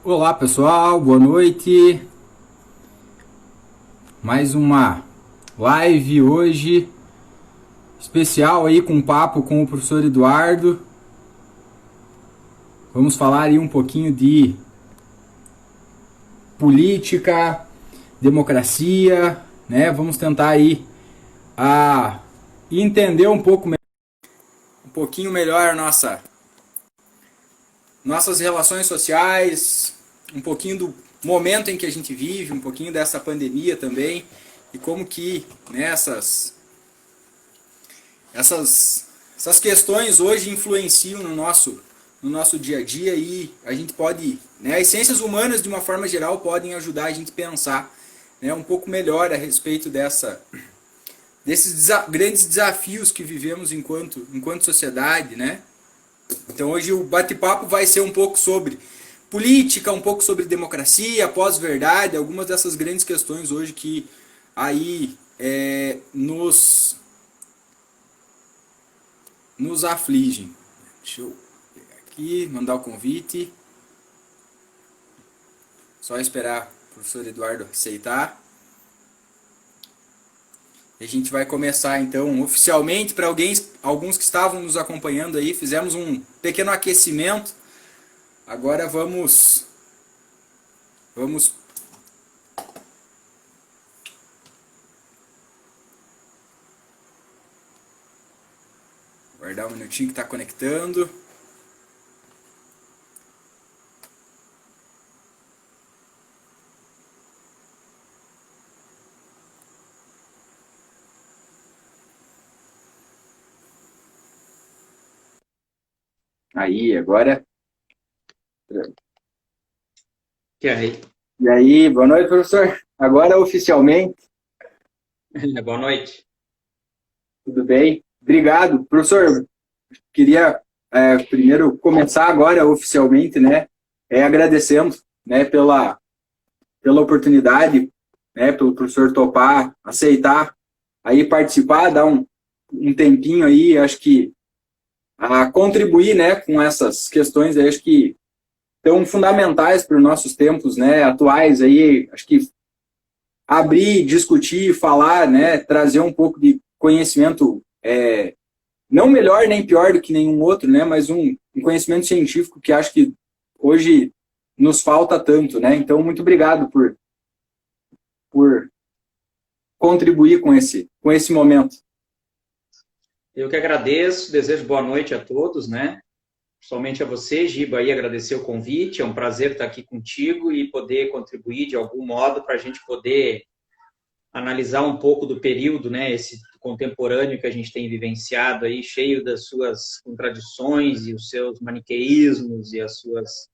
Olá pessoal, boa noite. Mais uma live hoje especial aí com um papo com o professor Eduardo. Vamos falar aí um pouquinho de política, democracia, né? Vamos tentar aí entender um pouquinho melhor nossas relações sociais, um pouquinho do momento em que a gente vive, um pouquinho dessa pandemia também, e como que essas questões hoje influenciam no nosso dia a dia, e a gente pode, né, as ciências humanas de uma forma geral podem ajudar a gente a pensar, né, um pouco melhor a respeito desses grandes desafios que vivemos enquanto sociedade, né? Então hoje o bate-papo vai ser um pouco sobre política, um pouco sobre democracia, pós-verdade, algumas dessas grandes questões hoje que aí nos afligem. Deixa eu pegar aqui, mandar o convite. Só esperar o professor Eduardo aceitar. E a gente vai começar então oficialmente. Para alguns que estavam nos acompanhando aí, fizemos um pequeno aquecimento. Agora vamos guardar um minutinho que está conectando. Aí, agora. E aí? E aí, boa noite, professor. Agora oficialmente, Boa noite. tudo bem? Obrigado, professor. Queria primeiro começar agora oficialmente, né? Agradecendo, né, pela oportunidade, né, pelo professor topar, aceitar aí participar, dar um tempinho aí, acho que a contribuir, né, com essas questões aí, acho que tão fundamentais para os nossos tempos, né, atuais aí, acho que abrir, discutir, falar, né, trazer um pouco de conhecimento, não melhor nem pior do que nenhum outro, né, mas um conhecimento científico que acho que hoje nos falta tanto, né, então muito obrigado por contribuir com esse momento. Eu que agradeço, desejo boa noite a todos, né? Principalmente a você, Giba, aí agradecer o convite. É um prazer estar aqui contigo e poder contribuir de algum modo para a gente poder analisar um pouco do período, né? Esse contemporâneo que a gente tem vivenciado aí, cheio das suas contradições e os seus maniqueísmos e as suas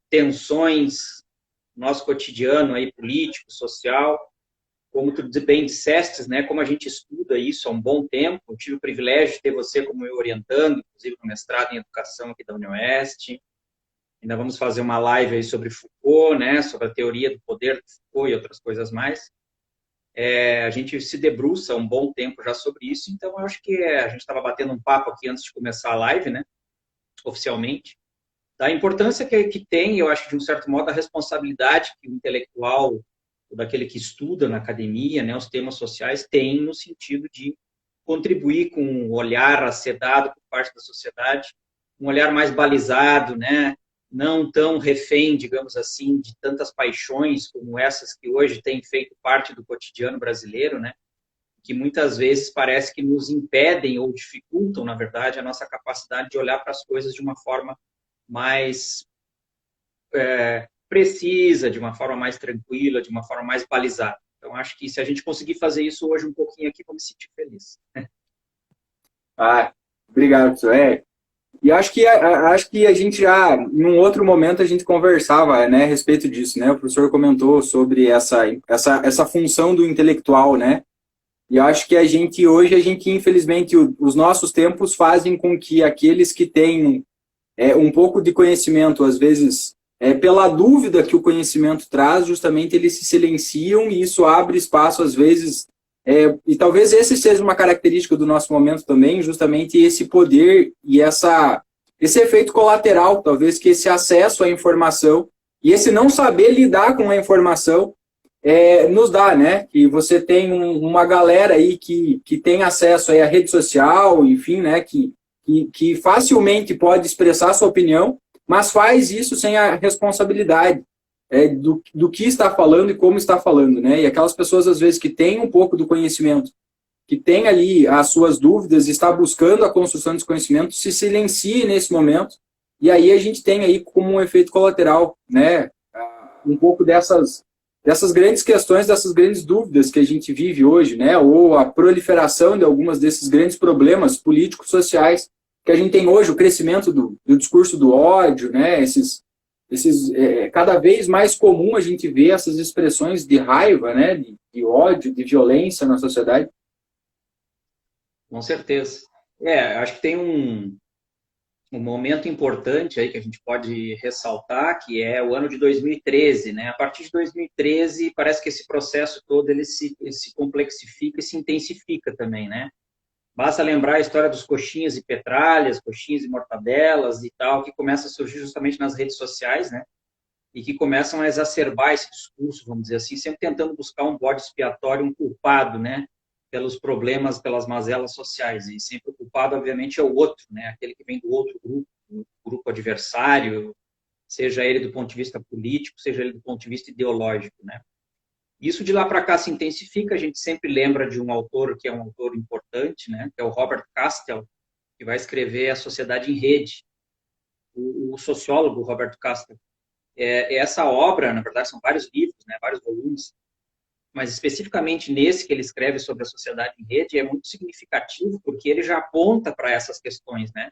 tensões, nosso cotidiano aí político, social. Como tu bem disseste, né, como a gente estuda isso há um bom tempo, eu tive o privilégio de ter você como meu orientando, inclusive no mestrado em educação aqui da UniOeste. Ainda vamos fazer uma live aí sobre Foucault, né, sobre a teoria do poder de Foucault e outras coisas mais. A gente se debruça há um bom tempo já sobre isso, então eu acho que a gente estava batendo um papo aqui antes de começar a live, né, oficialmente, da importância que tem, eu acho, de um certo modo, a responsabilidade que o intelectual daquele que estuda na academia, né, os temas sociais, tem no sentido de contribuir com um olhar acedado por parte da sociedade, um olhar mais balizado, né, não tão refém, digamos assim, de tantas paixões como essas que hoje têm feito parte do cotidiano brasileiro, né, que muitas vezes parece que nos impedem ou dificultam, na verdade, a nossa capacidade de olhar para as coisas de uma forma mais precisa, de uma forma mais tranquila, de uma forma mais balizada. Então, acho que se a gente conseguir fazer isso hoje um pouquinho aqui, vou me sentir feliz. Ah, obrigado, professor. E acho que a gente já, num outro momento, a gente conversava, né, a respeito disso, né? O professor comentou sobre essa função do intelectual, né? E acho que hoje, infelizmente, os nossos tempos fazem com que aqueles que têm um pouco de conhecimento, às vezes, pela dúvida que o conhecimento traz, justamente eles se silenciam e isso abre espaço, às vezes, e talvez esse seja uma característica do nosso momento também, justamente esse poder e esse efeito colateral, talvez que esse acesso à informação E esse não saber lidar com a informação nos dá, né? Que você tem uma galera aí que tem acesso aí à rede social, enfim, né? Que facilmente pode expressar sua opinião, mas faz isso sem a responsabilidade do que está falando e como está falando, né? E aquelas pessoas, às vezes, que têm um pouco do conhecimento, que tem ali as suas dúvidas, está buscando a construção desse conhecimento, se silencie nesse momento, e aí a gente tem aí como um efeito colateral, né? Um pouco dessas grandes questões, dessas grandes dúvidas que a gente vive hoje, né? Ou a proliferação de algumas desses grandes problemas políticos, sociais que a gente tem hoje, o crescimento do discurso do ódio, né? Cada vez mais comum a gente ver essas expressões de raiva, né? De ódio, de violência na sociedade. Com certeza. Acho que tem um momento importante aí que a gente pode ressaltar, que é o ano de 2013, né? A partir de 2013, parece que esse processo todo ele se complexifica e se intensifica também, né? Basta lembrar a história dos coxinhas e petralhas, coxinhas e mortadelas e tal, que começa a surgir justamente nas redes sociais, né? E que começam a exacerbar esse discurso, vamos dizer assim, sempre tentando buscar um bode expiatório, um culpado, né? Pelos problemas, pelas mazelas sociais. E sempre o culpado, obviamente, é o outro, né? Aquele que vem do outro grupo, o grupo adversário, seja ele do ponto de vista político, seja ele do ponto de vista ideológico, né? Isso de lá para cá se intensifica, a gente sempre lembra de um autor que é um autor importante, né? Que é o Robert Castel, que vai escrever A Sociedade em Rede. O sociólogo Robert Castel. Essa obra, na verdade, são vários livros, né? Vários volumes, mas especificamente nesse que ele escreve sobre a sociedade em rede, é muito significativo, porque ele já aponta para essas questões, né?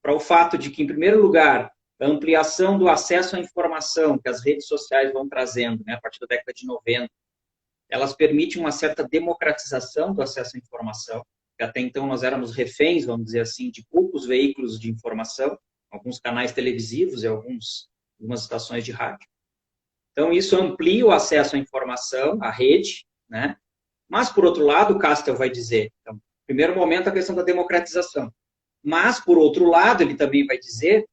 Para o fato de que, em primeiro lugar, a ampliação do acesso à informação que as redes sociais vão trazendo, né, a partir da década de 90, elas permitem uma certa democratização do acesso à informação, que até então nós éramos reféns, vamos dizer assim, de poucos veículos de informação, alguns canais televisivos e algumas estações de rádio. Então, isso amplia o acesso à informação, à rede, né? Mas, por outro lado, o Castel vai dizer, então, no primeiro momento, a questão da democratização. Mas, por outro lado, ele também vai dizer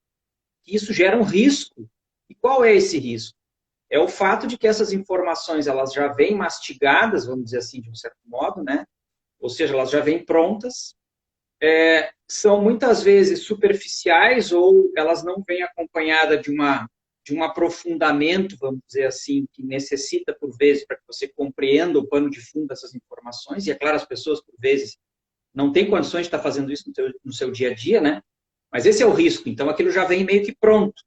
que isso gera um risco. E qual é esse risco? É o fato de que essas informações, elas já vêm mastigadas, vamos dizer assim, de um certo modo, né? Ou seja, elas já vêm prontas, são muitas vezes superficiais ou elas não vêm acompanhadas de um aprofundamento, vamos dizer assim, que necessita, por vezes, para que você compreenda o pano de fundo dessas informações. E, é claro, as pessoas, por vezes, não têm condições de estar fazendo isso no seu dia a dia, né? Mas esse é o risco. Então, aquilo já vem meio que pronto.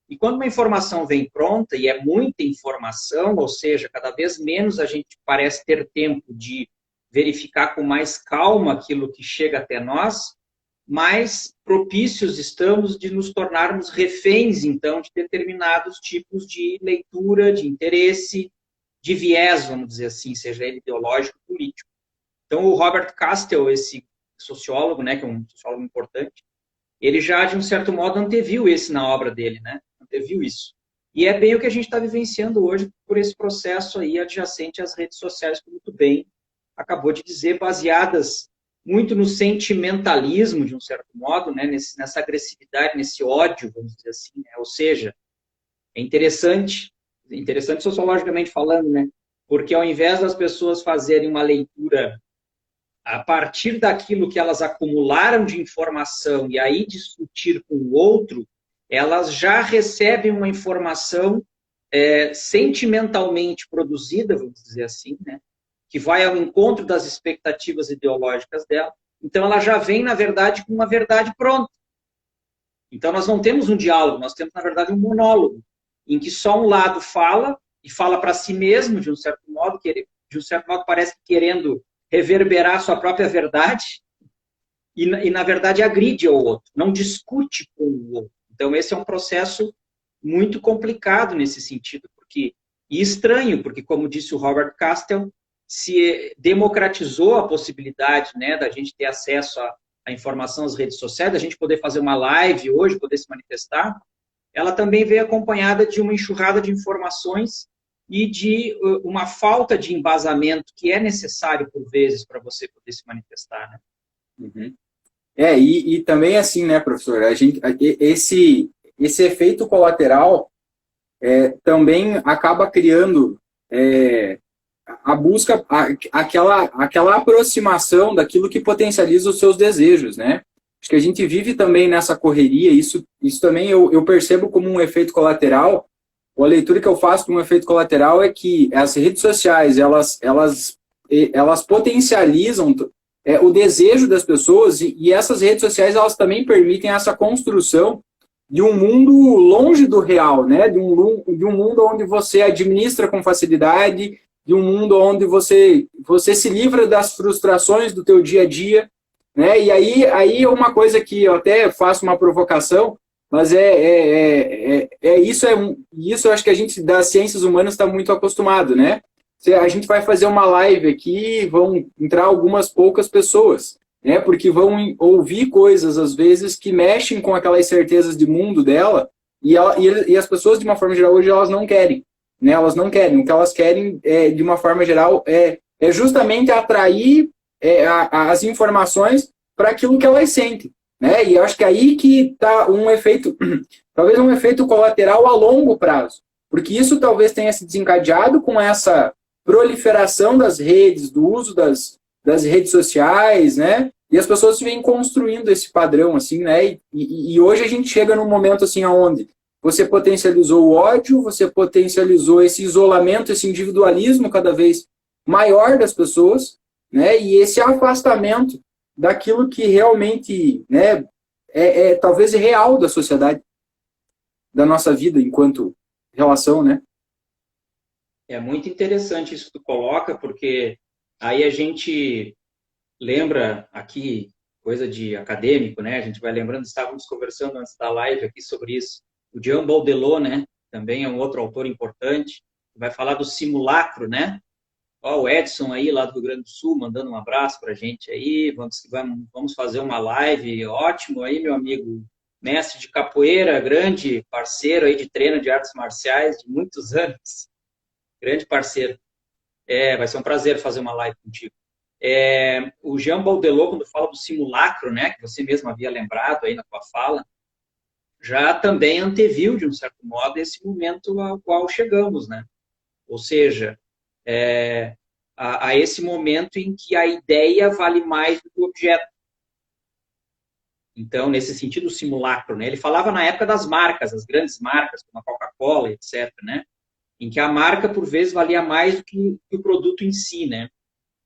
E quando uma informação vem pronta, e é muita informação, ou seja, cada vez menos a gente parece ter tempo de verificar com mais calma aquilo que chega até nós, mais propícios estamos de nos tornarmos reféns, então, de determinados tipos de leitura, de interesse, de viés, vamos dizer assim, seja ele ideológico ou político. Então, o Robert Castel, esse sociólogo, né, que é um sociólogo importante, ele já, de um certo modo, anteviu isso na obra dele, né? Anteviu isso. E é bem o que a gente está vivenciando hoje por esse processo aí adjacente às redes sociais, como muito bem acabou de dizer, baseadas muito no sentimentalismo, de um certo modo, né? Nessa agressividade, nesse ódio, vamos dizer assim, né? Ou seja, é interessante sociologicamente falando, né? Porque ao invés das pessoas fazerem uma leitura a partir daquilo que elas acumularam de informação e aí discutir com o outro, elas já recebem uma informação sentimentalmente produzida, vamos dizer assim, né? Que vai ao encontro das expectativas ideológicas dela. Então, ela já vem, na verdade, com uma verdade pronta. Então, nós não temos um diálogo, nós temos, na verdade, um monólogo, em que só um lado fala, e fala para si mesmo, de um certo modo, parece querendo reverberar sua própria verdade, e na verdade, agride ao outro, não discute com o outro. Então, esse é um processo muito complicado nesse sentido, e estranho, porque, como disse o Robert Castel, se democratizou a possibilidade, né, da gente ter acesso à informação às redes sociais, da gente poder fazer uma live hoje, poder se manifestar, ela também veio acompanhada de uma enxurrada de informações e de uma falta de embasamento que é necessário, por vezes, para você poder se manifestar, né? Uhum. E também assim, né, professor, esse efeito colateral também acaba criando a busca, aquela aproximação daquilo que potencializa os seus desejos, né? Acho que a gente vive também nessa correria, isso também eu percebo como um efeito colateral. A leitura que eu faço como um efeito colateral é que as redes sociais, elas potencializam o desejo das pessoas e essas redes sociais, elas também permitem essa construção de um mundo longe do real, né? De um mundo onde você administra com facilidade, de um mundo onde você se livra das frustrações do teu dia a dia, né? E aí é uma coisa que eu até faço uma provocação, mas isso eu acho que a gente das ciências humanas está muito acostumado, né? A gente vai fazer uma live aqui, vão entrar algumas poucas pessoas, né? Porque vão ouvir coisas, às vezes, que mexem com aquelas certezas de mundo dela, e as pessoas, de uma forma geral, hoje elas não querem, né? Elas não querem. O que elas querem, de uma forma geral, é justamente atrair as informações para aquilo que elas sentem, né? E eu acho que aí que está um efeito, talvez um efeito colateral a longo prazo, porque isso talvez tenha se desencadeado com essa proliferação das redes, do uso das redes sociais, né? E as pessoas vêm construindo esse padrão, assim, né? E hoje a gente chega num momento, assim, onde você potencializou o ódio, você potencializou esse isolamento, esse individualismo cada vez maior das pessoas, né? E esse afastamento daquilo que realmente, né, talvez real da sociedade, da nossa vida enquanto relação, né? É muito interessante isso que tu coloca, porque aí a gente lembra aqui, coisa de acadêmico, né? A gente vai lembrando, estávamos conversando antes da live aqui sobre isso. O Jean Baudelot, né? Também é um outro autor importante, vai falar do simulacro, né? Ó, o Edson aí, lá do Rio Grande do Sul, mandando um abraço pra gente aí. Vamos fazer uma live. Ótimo aí, meu amigo. Mestre de capoeira, grande parceiro aí de treino de artes marciais de muitos anos. Grande parceiro. Vai ser um prazer fazer uma live contigo. O Jean Baudelot, quando fala do simulacro, né, que você mesmo havia lembrado aí na tua fala, já também anteviu, de um certo modo, esse momento ao qual chegamos, né? Ou seja, a esse momento em que a ideia vale mais do que o objeto. Então, nesse sentido, o simulacro, né? Ele falava na época das marcas, as grandes marcas, como a Coca-Cola, etc., né? Em que a marca, por vezes, valia mais do que o produto em si, né?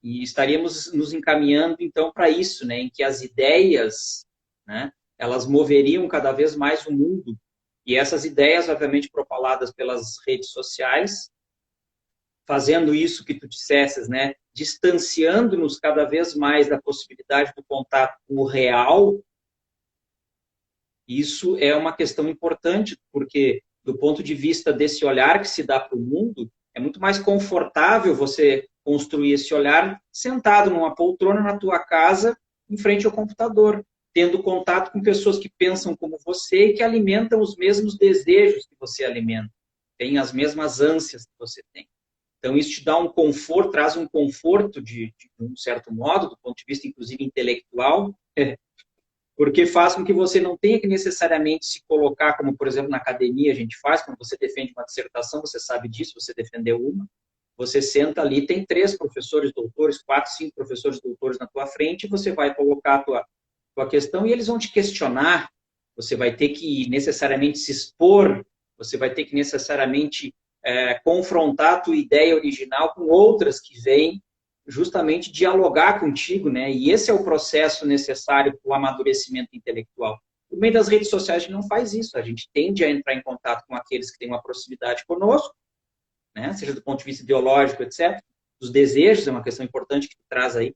E estaríamos nos encaminhando, então, para isso, né? Em que as ideias, né? Elas moveriam cada vez mais o mundo. E essas ideias, obviamente, propaladas pelas redes sociais, fazendo isso que tu dissesses, né? Distanciando-nos cada vez mais da possibilidade do contato com o real. Isso é uma questão importante, porque do ponto de vista desse olhar que se dá para o mundo, é muito mais confortável você construir esse olhar sentado numa poltrona na tua casa, em frente ao computador, tendo contato com pessoas que pensam como você e que alimentam os mesmos desejos que você alimenta, têm as mesmas ânsias que você tem. Então, isso te dá um conforto, traz um conforto de um certo modo, do ponto de vista, inclusive, intelectual, porque faz com que você não tenha que necessariamente se colocar, como, por exemplo, na academia a gente faz, quando você defende uma dissertação, você sabe disso, você defendeu uma, você senta ali, tem 3 professores doutores, 4, 5 professores doutores na tua frente, e você vai colocar a tua questão e eles vão te questionar, você vai ter que necessariamente se expor, você vai ter que necessariamente confrontar a tua ideia original com outras que vêm justamente dialogar contigo, né? E esse é o processo necessário para o amadurecimento intelectual. Por meio das redes sociais, a gente não faz isso. A gente tende a entrar em contato com aqueles que têm uma proximidade conosco, né? Seja do ponto de vista ideológico, etc. Os desejos é uma questão importante que tu traz aí.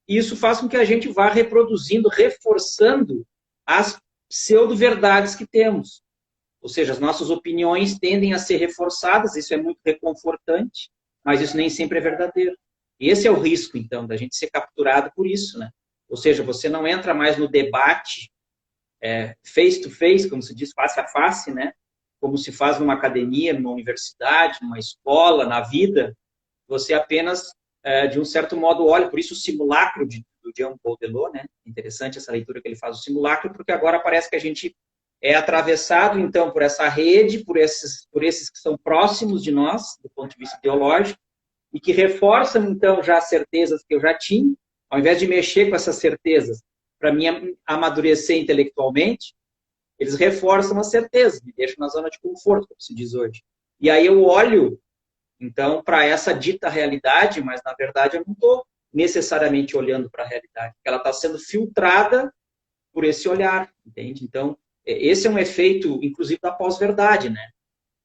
E isso faz com que a gente vá reproduzindo, reforçando as pseudo-verdades que temos. Ou seja, as nossas opiniões tendem a ser reforçadas, isso é muito reconfortante, mas isso nem sempre é verdadeiro. E esse é o risco, então, da gente ser capturado por isso, né? Ou seja, você não entra mais no debate face to face, como se diz, face a face, né? Como se faz numa academia, numa universidade, numa escola, na vida. Você apenas, de um certo modo, olha. Por isso o simulacro do Jean Baudelot, né? Interessante essa leitura que ele faz, o simulacro, porque agora parece que a gente é atravessado, então, por essa rede, por esses que são próximos de nós, do ponto de vista ideológico, e que reforçam, então, já as certezas que eu já tinha, ao invés de mexer com essas certezas para me amadurecer intelectualmente, eles reforçam as certezas, me deixam na zona de conforto, como se diz hoje. E aí eu olho, então, para essa dita realidade, mas, na verdade, eu não estou necessariamente olhando para a realidade. Ela está sendo filtrada por esse olhar, entende? Então, esse é um efeito, inclusive, da pós-verdade, né?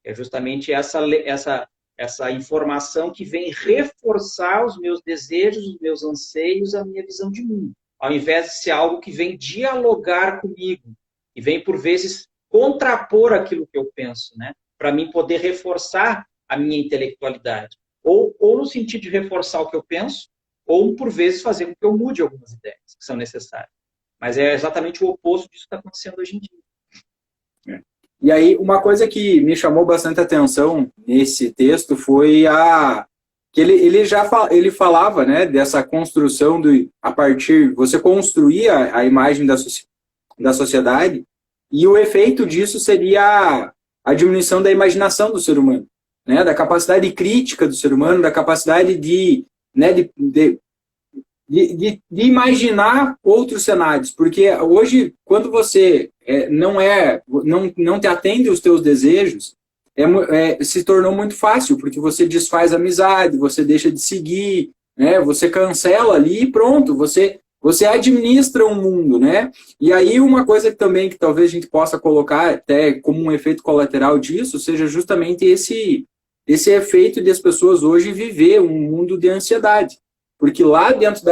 É justamente essa informação que vem reforçar os meus desejos, os meus anseios, a minha visão de mundo, ao invés de ser algo que vem dialogar comigo, que vem, por vezes, contrapor aquilo que eu penso, né? Para mim poder reforçar a minha intelectualidade. Ou no sentido de reforçar o que eu penso, ou, por vezes, fazer com que eu mude algumas ideias que são necessárias. Mas é exatamente o oposto disso que está acontecendo hoje em dia. E aí, uma coisa que me chamou bastante atenção nesse texto foi que ele falava, né, dessa construção a partir, você construía a imagem da sociedade, e o efeito disso seria a diminuição da imaginação do ser humano, né, da capacidade crítica do ser humano, da capacidade de imaginar outros cenários, porque hoje, quando você não te atende os teus desejos, se tornou muito fácil, porque você desfaz amizade, você deixa de seguir, né? Você cancela ali e pronto, você administra um mundo, né? E aí uma coisa também que talvez a gente possa colocar até como um efeito colateral disso, seja justamente esse efeito de as pessoas hoje viver um mundo de ansiedade. Porque lá dentro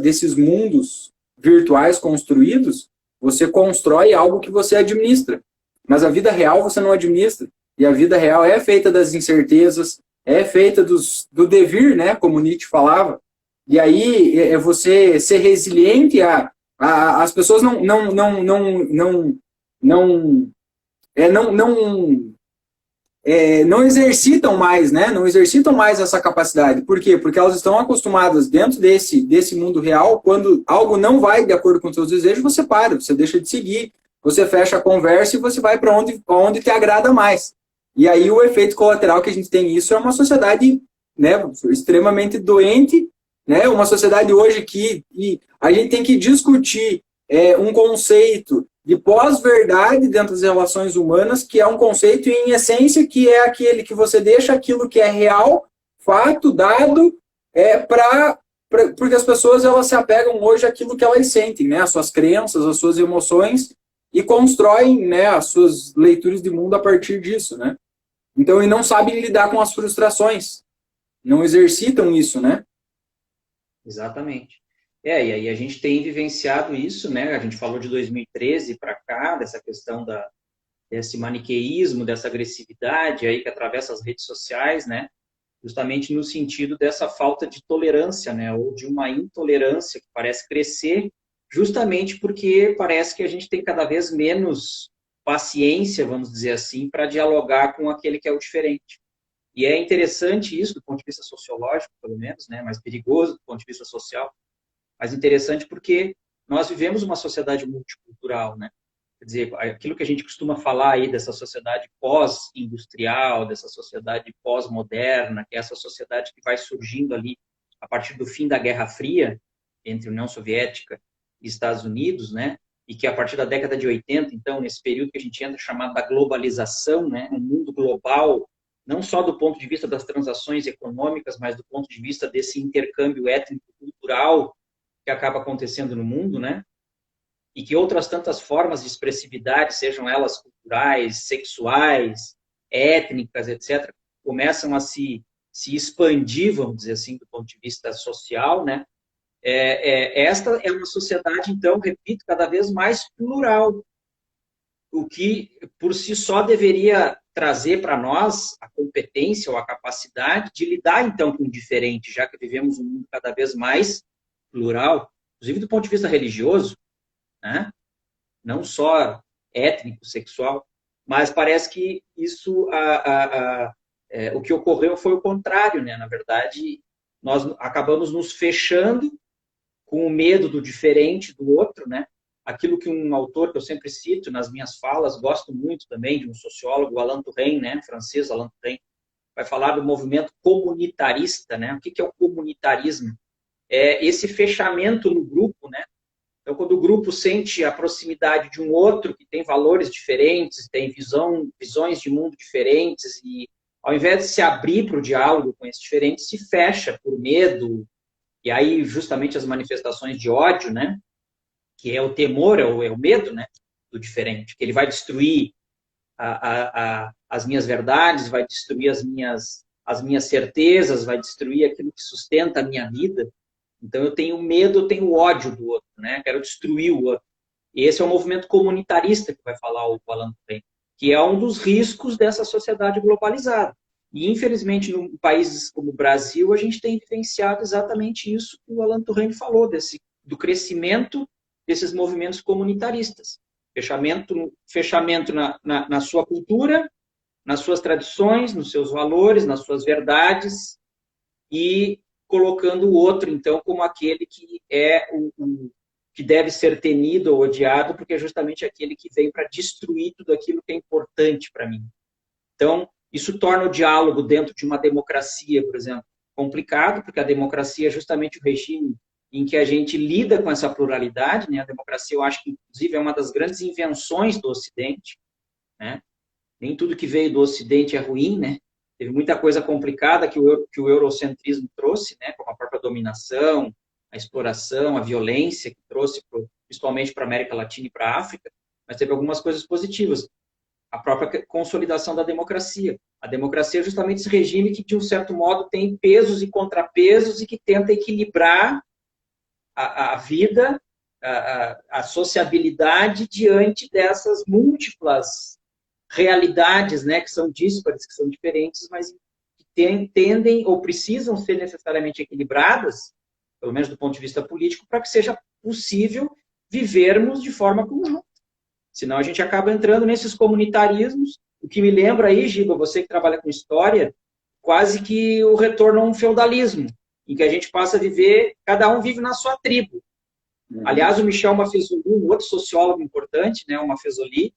desses mundos virtuais construídos, você constrói algo que você administra. Mas a vida real você não administra. E a vida real é feita das incertezas, é feita do devir, né, como Nietzsche falava. E aí é você ser resiliente as pessoas não exercitam mais, né? Não exercitam mais essa capacidade. Por quê? Porque elas estão acostumadas dentro desse mundo real, quando algo não vai de acordo com os seus desejos, você para, você deixa de seguir, você fecha a conversa e você vai para onde te agrada mais. E aí o efeito colateral que a gente tem isso é uma sociedade, né, extremamente doente, né? Uma sociedade hoje que a gente tem que discutir um conceito de pós-verdade dentro das relações humanas, que é um conceito em essência que é aquele que você deixa aquilo que é real, fato, dado, porque as pessoas elas se apegam hoje àquilo que elas sentem, né? As suas crenças, as suas emoções, e constroem, né, as suas leituras de mundo a partir disso, né? Então, e não sabem lidar com as frustrações, não exercitam isso, né? Exatamente. E aí a gente tem vivenciado isso, né? A gente falou de 2013 para cá, dessa questão desse maniqueísmo, dessa agressividade aí que atravessa as redes sociais, né? Justamente no sentido dessa falta de tolerância, né? Ou de uma intolerância que parece crescer, justamente porque parece que a gente tem cada vez menos paciência, vamos dizer assim, para dialogar com aquele que é o diferente. E é interessante isso do ponto de vista sociológico, pelo menos, né? Mais perigoso do ponto de vista social, mas interessante porque nós vivemos uma sociedade multicultural, né? Quer dizer, aquilo que a gente costuma falar aí dessa sociedade pós-industrial, dessa sociedade pós-moderna, que é essa sociedade que vai surgindo ali a partir do fim da Guerra Fria, entre União Soviética e Estados Unidos, né? E que a partir da década de 80, então, nesse período que a gente entra, chamado da globalização, né? Um mundo global, não só do ponto de vista das transações econômicas, mas do ponto de vista desse intercâmbio étnico-cultural que acaba acontecendo no mundo, né? E que outras tantas formas de expressividade, sejam elas culturais, sexuais, étnicas, etc., começam a se expandir, vamos dizer assim, do ponto de vista social, né? Esta é uma sociedade, então, repito, cada vez mais plural, o que, por si só, deveria trazer para nós a competência ou a capacidade de lidar, então, com o diferente, já que vivemos um mundo cada vez mais plural, inclusive do ponto de vista religioso, né? Não só étnico, sexual, mas parece que isso, o que ocorreu foi o contrário, né? Na verdade, nós acabamos nos fechando com o medo do diferente, do outro, né? aquilo que um autor que eu sempre cito nas minhas falas, gosto muito também de um sociólogo, Alain Touraine, né, francês, Alain Touraine, vai falar do movimento comunitarista, né? O que é o comunitarismo? É esse fechamento no grupo, né? Então, quando o grupo sente a proximidade de um outro que tem valores diferentes, tem visões de mundo diferentes, e ao invés de se abrir para o diálogo com esses diferentes, se fecha por medo, e aí justamente as manifestações de ódio, né? Que é o temor, é o medo, né? Do diferente, que ele vai destruir as minhas verdades, vai destruir as minhas certezas, vai destruir aquilo que sustenta a minha vida. Então, eu tenho medo, eu tenho ódio do outro, né? Quero destruir o outro. E esse é o movimento comunitarista que vai falar o Alan Turing, que é um dos riscos dessa sociedade globalizada. E, infelizmente, em países como o Brasil, a gente tem vivenciado exatamente isso que o Alan Turing falou, do crescimento desses movimentos comunitaristas. Fechamento na sua cultura, nas suas tradições, nos seus valores, nas suas verdades, e colocando o outro, então, como aquele que é que deve ser temido ou odiado, porque é justamente aquele que veio para destruir tudo aquilo que é importante para mim. Então, isso torna o diálogo dentro de uma democracia, por exemplo, complicado, porque a democracia é justamente o regime em que a gente lida com essa pluralidade, né? A democracia, eu acho que, inclusive, é uma das grandes invenções do Ocidente, né? Nem tudo que veio do Ocidente é ruim, né? Teve muita coisa complicada que o eurocentrismo trouxe, né? Como a própria dominação, a exploração, a violência que trouxe, principalmente para a América Latina e para a África, mas teve algumas coisas positivas. A própria consolidação da democracia. A democracia é justamente esse regime que, de um certo modo, tem pesos e contrapesos e que tenta equilibrar a vida, a sociabilidade diante dessas múltiplas realidades, né, que são díspares, que são diferentes, mas que tendem ou precisam ser necessariamente equilibradas, pelo menos do ponto de vista político, para que seja possível vivermos de forma conjunta. Senão a gente acaba entrando nesses comunitarismos, o que me lembra aí, Giba, você que trabalha com história, quase que o retorno a um feudalismo, em que a gente passa a viver, cada um vive na sua tribo. Aliás, o Michel Maffezoli, um outro sociólogo importante, né, o Maffezoli,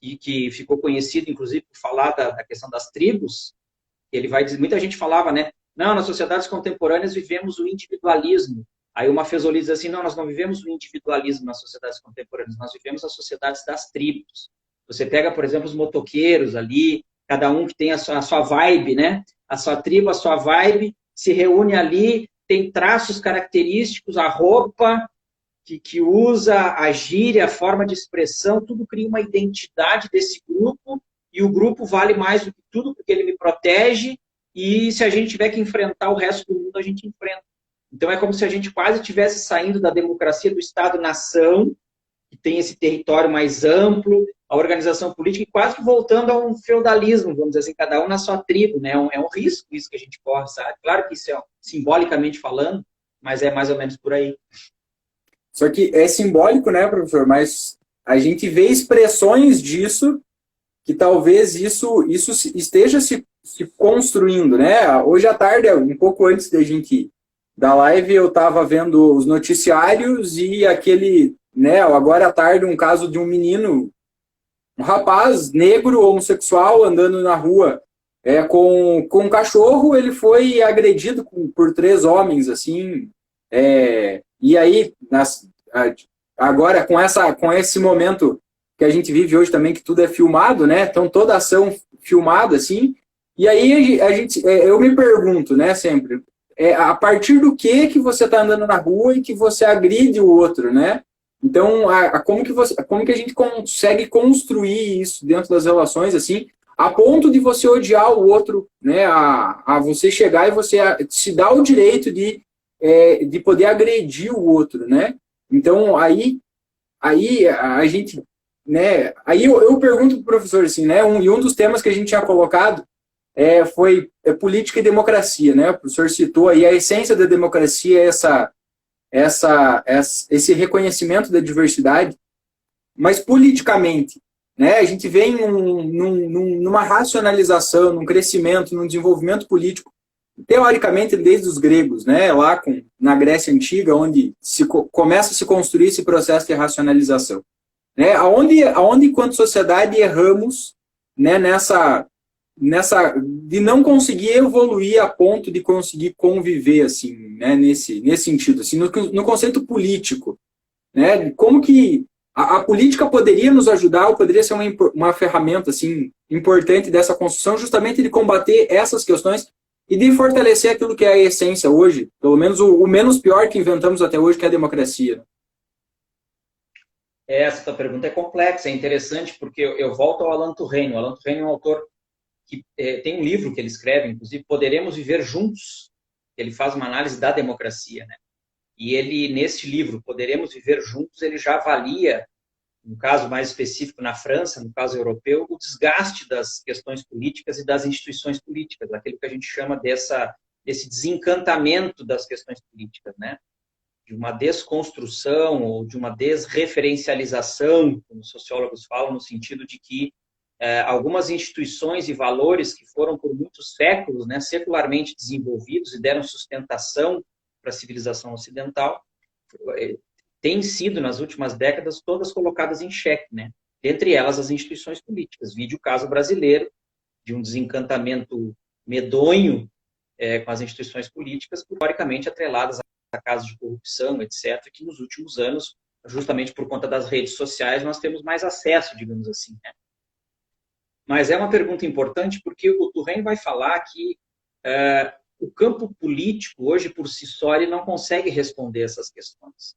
e que ficou conhecido, inclusive, por falar da questão das tribos, ele vai dizer, muita gente falava, né, não, nas sociedades contemporâneas vivemos o individualismo. Aí o Maffezoli diz assim, não, nós não vivemos o individualismo nas sociedades contemporâneas, nós vivemos as sociedades das tribos. Você pega, por exemplo, os motoqueiros ali, cada um que tem a sua vibe, né, a sua tribo, a sua vibe, se reúne ali, tem traços característicos, a roupa que usa, a gíria, a forma de expressão, tudo cria uma identidade desse grupo, e o grupo vale mais do que tudo, porque ele me protege, e se a gente tiver que enfrentar o resto do mundo, a gente enfrenta. Então é como se a gente quase estivesse saindo da democracia do Estado-nação, que tem esse território mais amplo, a organização política, e quase que voltando a um feudalismo, vamos dizer assim, cada um na sua tribo, né? É um risco isso que a gente corre, sabe? Claro que isso é simbolicamente falando, mas é mais ou menos por aí. Só que é simbólico, né, professor? Mas a gente vê expressões disso que talvez isso esteja se construindo, né? Hoje à tarde, um pouco antes da live, eu estava vendo os noticiários e aquele, né, agora à tarde, um caso de um menino, um rapaz negro, homossexual, andando na rua com um cachorro, ele foi agredido por 3 homens, assim, e aí, agora, com esse momento que a gente vive hoje também, que tudo é filmado, né? Então, toda ação filmada, assim. E aí, eu me pergunto, né, sempre, a partir do que você está andando na rua e que você agride o outro, né? Então, como que a gente consegue construir isso dentro das relações, assim, a ponto de você odiar o outro, né? A você chegar e você se dar o direito de poder agredir o outro, né? Então, aí a gente, né? Aí eu pergunto para o professor, assim, né? Um dos temas que a gente tinha colocado foi política e democracia, né? O professor citou aí a essência da democracia, esse reconhecimento da diversidade, mas politicamente, né? A gente vem numa racionalização, num crescimento, num desenvolvimento político teoricamente desde os gregos, né, lá na Grécia Antiga, onde começa a se construir esse processo de racionalização. Né, aonde enquanto sociedade erramos, né, de não conseguir evoluir a ponto de conseguir conviver assim, né, nesse sentido, assim, no conceito político, né, como que a política poderia nos ajudar, ou poderia ser uma ferramenta assim importante dessa construção, justamente de combater essas questões e de fortalecer aquilo que é a essência hoje, pelo menos o menos pior que inventamos até hoje, que é a democracia. Essa pergunta é complexa, é interessante, porque eu volto ao Alan Turing. O Alan Turing é um autor que tem um livro que ele escreve, inclusive, Poderemos Viver Juntos. Ele faz uma análise da democracia, né? E ele, nesse livro, Poderemos Viver Juntos, ele já avalia, no caso mais específico na França, no caso europeu, o desgaste das questões políticas e das instituições políticas, aquilo que a gente chama desse desencantamento das questões políticas, né? De uma desconstrução ou de uma desreferencialização, como os sociólogos falam, no sentido de que algumas instituições e valores que foram por muitos séculos, né, secularmente desenvolvidos e deram sustentação para a civilização ocidental, têm sido, nas últimas décadas, todas colocadas em xeque, né? Entre elas as instituições políticas. Vide o caso brasileiro, de um desencantamento medonho com as instituições políticas, teoricamente atreladas a casos de corrupção, etc., que nos últimos anos, justamente por conta das redes sociais, nós temos mais acesso, digamos assim, né? Mas é uma pergunta importante porque o Turing vai falar que o campo político, hoje, por si só, ele não consegue responder essas questões.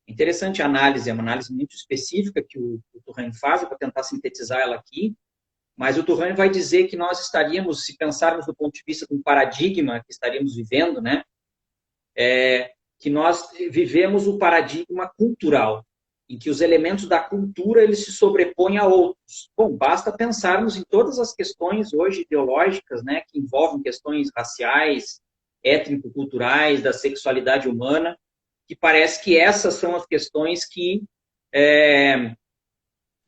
Interessante a análise, é uma análise muito específica que o Turing faz, para tentar sintetizar ela aqui, mas o Turing vai dizer que nós estaríamos, se pensarmos do ponto de vista de um paradigma que estaríamos vivendo, né, que nós vivemos o paradigma cultural, em que os elementos da cultura eles se sobrepõem a outros. Bom, basta pensarmos em todas as questões hoje ideológicas, né, que envolvem questões raciais, étnico-culturais, da sexualidade humana, que parece que essas são as questões que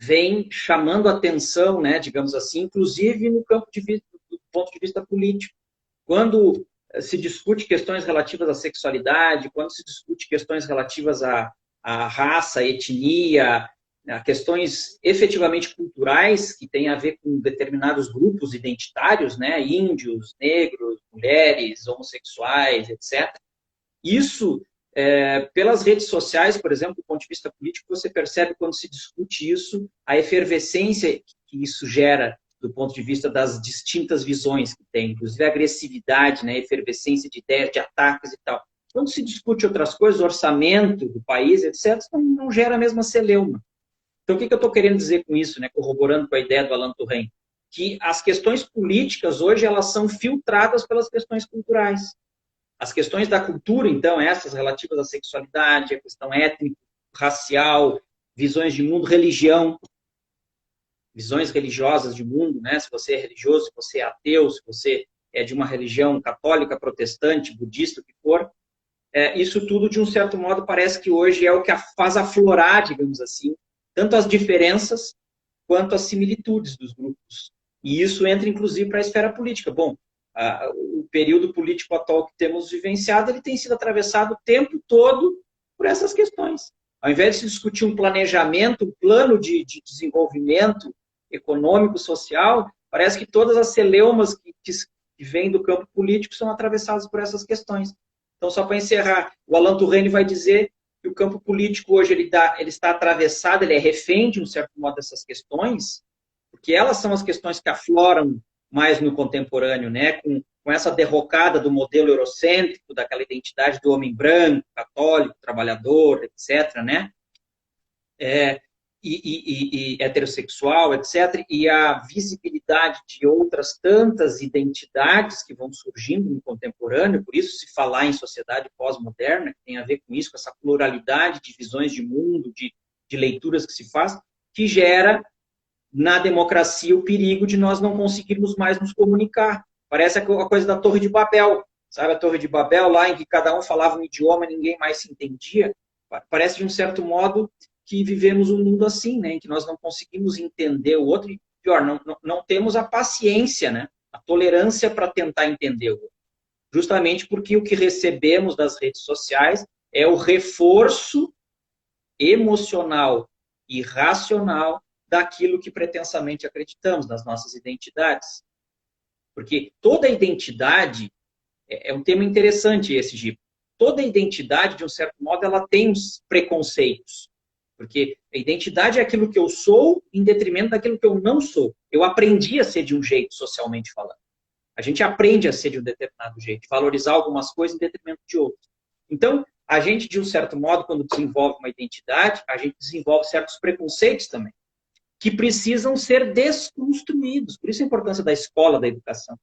vêm chamando atenção, né, digamos assim, inclusive no campo do ponto de vista político. Quando se discute questões relativas à sexualidade, quando se discute questões relativas à raça, etnia, a questões efetivamente culturais que têm a ver com determinados grupos identitários, né, índios, negros, mulheres, homossexuais, etc. Isso, pelas redes sociais, por exemplo, do ponto de vista político, você percebe quando se discute isso, a efervescência que isso gera do ponto de vista das distintas visões que tem, inclusive a agressividade, né, a efervescência de ideias, de ataques e tal. Quando se discute outras coisas, orçamento do país, etc., não gera a mesma celeuma. Então, o que eu estou querendo dizer com isso, né, corroborando com a ideia do Alan Turing? Que as questões políticas hoje elas são filtradas pelas questões culturais. As questões da cultura, então, essas relativas à sexualidade, a questão étnica, racial, visões de mundo, religião, visões religiosas de mundo, né? Se você é religioso, se você é ateu, se você é de uma religião católica, protestante, budista, o que for, isso tudo, de um certo modo, parece que hoje é o que faz aflorar, digamos assim, tanto as diferenças quanto as similitudes dos grupos. E isso entra, inclusive, para a esfera política. Bom, o período político atual que temos vivenciado, ele tem sido atravessado o tempo todo por essas questões. Ao invés de se discutir um planejamento, um plano de desenvolvimento econômico, social, parece que todas as celeumas que vêm do campo político são atravessadas por essas questões. Então, só para encerrar, o Alan Turing vai dizer que o campo político hoje ele está atravessado, ele é refém, de um certo modo, dessas questões, porque elas são as questões que afloram mais no contemporâneo, né? Com essa derrocada do modelo eurocêntrico, daquela identidade do homem branco, católico, trabalhador, etc., né? E heterossexual, etc., e a visibilidade de outras tantas identidades que vão surgindo no contemporâneo, por isso se falar em sociedade pós-moderna, que tem a ver com isso, com essa pluralidade de visões de mundo, de leituras que se faz, que gera na democracia o perigo de nós não conseguirmos mais nos comunicar. Parece a coisa da Torre de Babel, sabe a Torre de Babel, lá em que cada um falava um idioma, ninguém mais se entendia. Parece, de um certo modo, que vivemos um mundo assim, né, em que nós não conseguimos entender o outro, e pior, não temos a paciência, né, a tolerância para tentar entender o outro. justamente porque o que recebemos das redes sociais é o reforço emocional e racional daquilo que pretensamente acreditamos, nas nossas identidades. Porque toda identidade é um tema interessante esse, Giba. Toda identidade, de um certo modo, ela tem uns preconceitos. Porque a identidade é aquilo que eu sou em detrimento daquilo que eu não sou. Eu aprendi a ser de um jeito, socialmente falando. A gente aprende a ser de um determinado jeito, valorizar algumas coisas em detrimento de outras. Então, a gente, de um certo modo, quando desenvolve uma identidade, a gente desenvolve certos preconceitos também, que precisam ser desconstruídos. Por isso a importância da escola, da educação.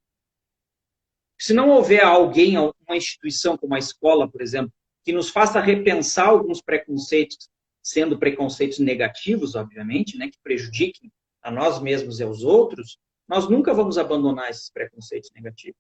Se não houver alguém, uma instituição como a escola, por exemplo, que nos faça repensar alguns preconceitos, sendo preconceitos negativos, obviamente, né, que prejudiquem a nós mesmos e aos outros, nós nunca vamos abandonar esses preconceitos negativos.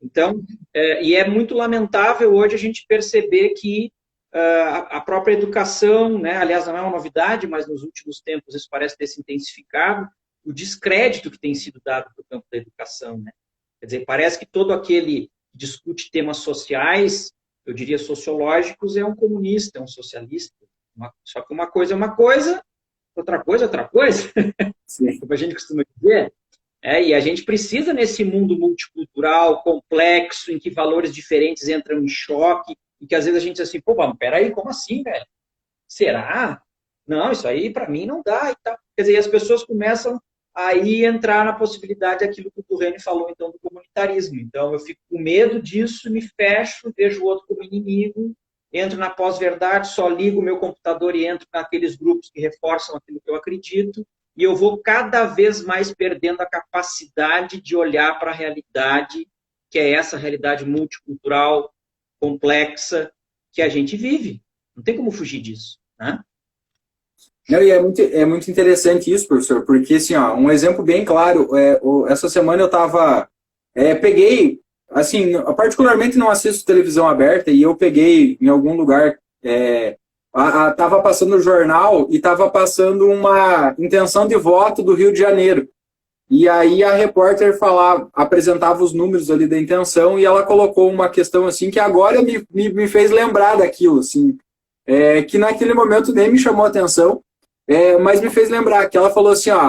Então, e é muito lamentável hoje a gente perceber que a própria educação, né, aliás, não é uma novidade, mas nos últimos tempos isso parece ter se intensificado, o descrédito que tem sido dado para o campo da educação, né? Quer dizer, parece que todo aquele que discute temas sociais, eu diria sociológicos, é um comunista, é um socialista. Só que uma coisa é uma coisa, outra coisa é outra coisa, como a gente costuma dizer. E a gente precisa, nesse mundo multicultural, complexo, em que valores diferentes entram em choque, e que às vezes a gente diz assim, pô, mas peraí, como assim, velho? Será? Não, isso aí para mim não dá e tal. Quer dizer, as pessoas começam aí entrar na possibilidade daquilo que o Turrene falou, então, do comunitarismo. Então, eu fico com medo disso, me fecho, vejo o outro como inimigo, entro na pós-verdade, só ligo o meu computador e entro naqueles grupos que reforçam aquilo que eu acredito, e eu vou cada vez mais perdendo a capacidade de olhar para a realidade, que é essa realidade multicultural, complexa, que a gente vive. Não tem como fugir disso, né? Não, e é muito interessante isso, professor, porque, assim, ó, um exemplo bem claro, essa semana eu tava, peguei, assim, eu particularmente não assisto televisão aberta, e eu peguei em algum lugar, tava passando o jornal e tava passando uma intenção de voto do Rio de Janeiro. E aí a repórter apresentava os números ali da intenção, e ela colocou uma questão assim que agora me fez lembrar daquilo, assim, que naquele momento nem me chamou a atenção, mas me fez lembrar que ela falou assim, ó,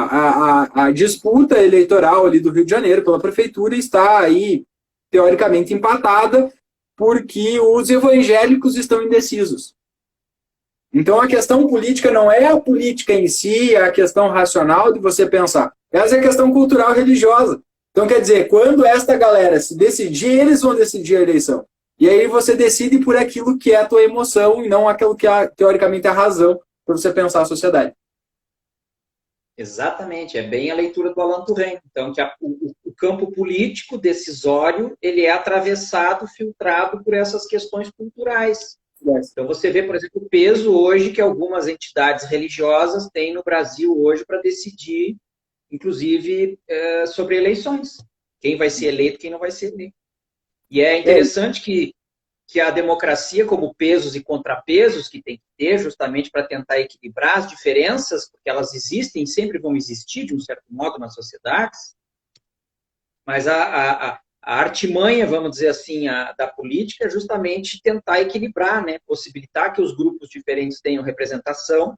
a disputa eleitoral ali do Rio de Janeiro pela prefeitura está aí, teoricamente, empatada, porque os evangélicos estão indecisos. Então a questão política não é a política em si, é a questão racional de você pensar. Essa é a questão cultural religiosa. Então, quer dizer, quando esta galera se decidir, eles vão decidir a eleição. E aí você decide por aquilo que é a tua emoção e não aquilo que é, teoricamente, a razão para você pensar a sociedade. Exatamente, é bem a leitura do Alan Turrem. Então, que o campo político decisório, ele é atravessado, filtrado por essas questões culturais. Então, você vê, por exemplo, o peso hoje que algumas entidades religiosas têm no Brasil hoje para decidir, inclusive, sobre eleições. Quem vai ser eleito, quem não vai ser eleito. E é interessante que a democracia, como pesos e contrapesos que tem que ter, justamente para tentar equilibrar as diferenças, porque elas existem e sempre vão existir, de um certo modo, nas sociedades, mas a artimanha, vamos dizer assim, da política é justamente tentar equilibrar, né? Possibilitar que os grupos diferentes tenham representação,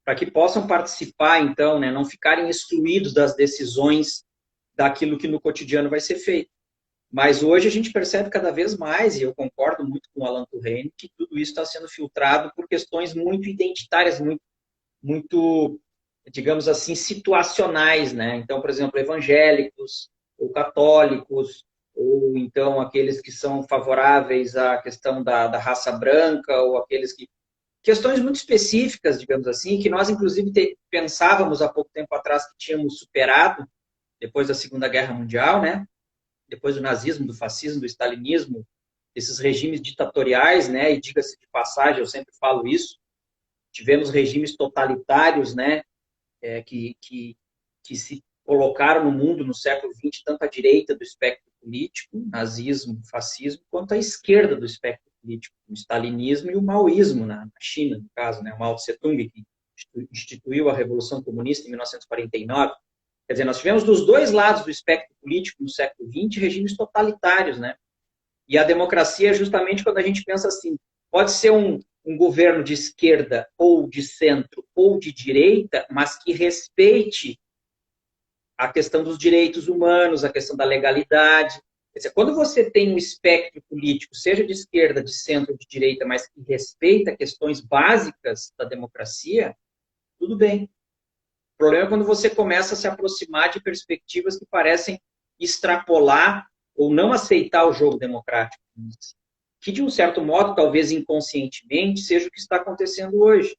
para que possam participar, então, né? Não ficarem excluídos das decisões daquilo que no cotidiano vai ser feito. Mas hoje a gente percebe cada vez mais, e eu concordo muito com o Alan Turrene, que tudo isso está sendo filtrado por questões muito identitárias, muito, digamos assim, situacionais, né? Então, por exemplo, evangélicos, ou católicos, ou então aqueles que são favoráveis à questão da raça branca, ou aqueles que... Questões muito específicas, digamos assim, que nós, inclusive, pensávamos há pouco tempo atrás que tínhamos superado, depois da Segunda Guerra Mundial, né? Depois do nazismo, do fascismo, do stalinismo, esses regimes ditatoriais, né? E diga-se de passagem, eu sempre falo isso, tivemos regimes totalitários, né? Que se colocaram no mundo no século XX, tanto à direita do espectro político, nazismo, fascismo, quanto à esquerda do espectro político, o stalinismo e o maoísmo, na China, no caso, né? O Mao Tse-tung, que instituiu a Revolução Comunista em 1949. Quer dizer, nós tivemos dos dois lados do espectro político no século XX regimes totalitários, né? E a democracia é justamente quando a gente pensa assim, pode ser um governo de esquerda ou de centro ou de direita, mas que respeite a questão dos direitos humanos, a questão da legalidade. Quer dizer, quando você tem um espectro político, seja de esquerda, de centro ou de direita, mas que respeita questões básicas da democracia, tudo bem. O problema é quando você começa a se aproximar de perspectivas que parecem extrapolar ou não aceitar o jogo democrático, que de um certo modo, talvez inconscientemente, seja o que está acontecendo hoje.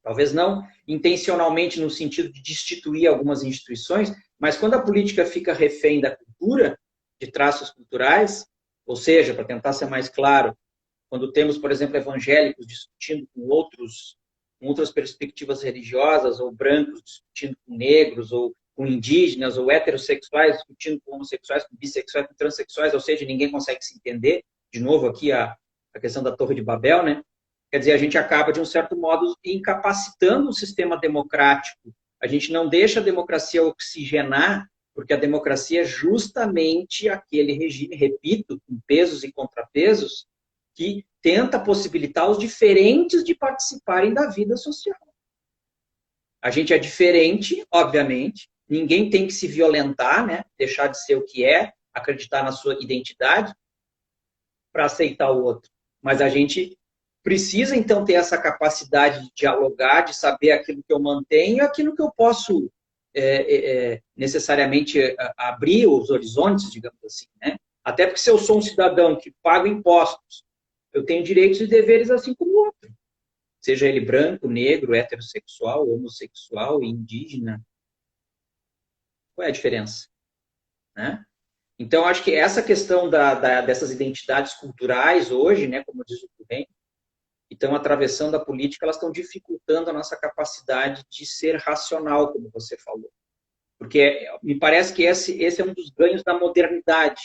Talvez não intencionalmente no sentido de destituir algumas instituições, mas quando a política fica refém da cultura, de traços culturais, ou seja, para tentar ser mais claro, quando temos, por exemplo, evangélicos discutindo com outras perspectivas religiosas, ou brancos discutindo com negros, ou com indígenas, ou heterossexuais discutindo com homossexuais, com bissexuais, com transexuais, ou seja, ninguém consegue se entender. De novo, aqui a questão da Torre de Babel, né? Quer dizer, a gente acaba, de um certo modo, incapacitando o sistema democrático. A gente não deixa a democracia oxigenar, porque a democracia é justamente aquele regime, repito, com pesos e contrapesos, que tenta possibilitar os diferentes de participarem da vida social. A gente é diferente, obviamente, ninguém tem que se violentar, né? Deixar de ser o que é, acreditar na sua identidade para aceitar o outro. Mas a gente precisa, então, ter essa capacidade de dialogar, de saber aquilo que eu mantenho e aquilo que eu posso necessariamente abrir os horizontes, digamos assim, né? Até porque se eu sou um cidadão que paga impostos, eu tenho direitos e deveres assim como o outro. Seja ele branco, negro, heterossexual, homossexual, indígena. Qual é a diferença? Né? Então, acho que essa questão dessas identidades culturais hoje, né, como diz o Turren, que estão atravessando a política, elas estão dificultando a nossa capacidade de ser racional, como você falou. Porque me parece que esse é um dos ganhos da modernidade.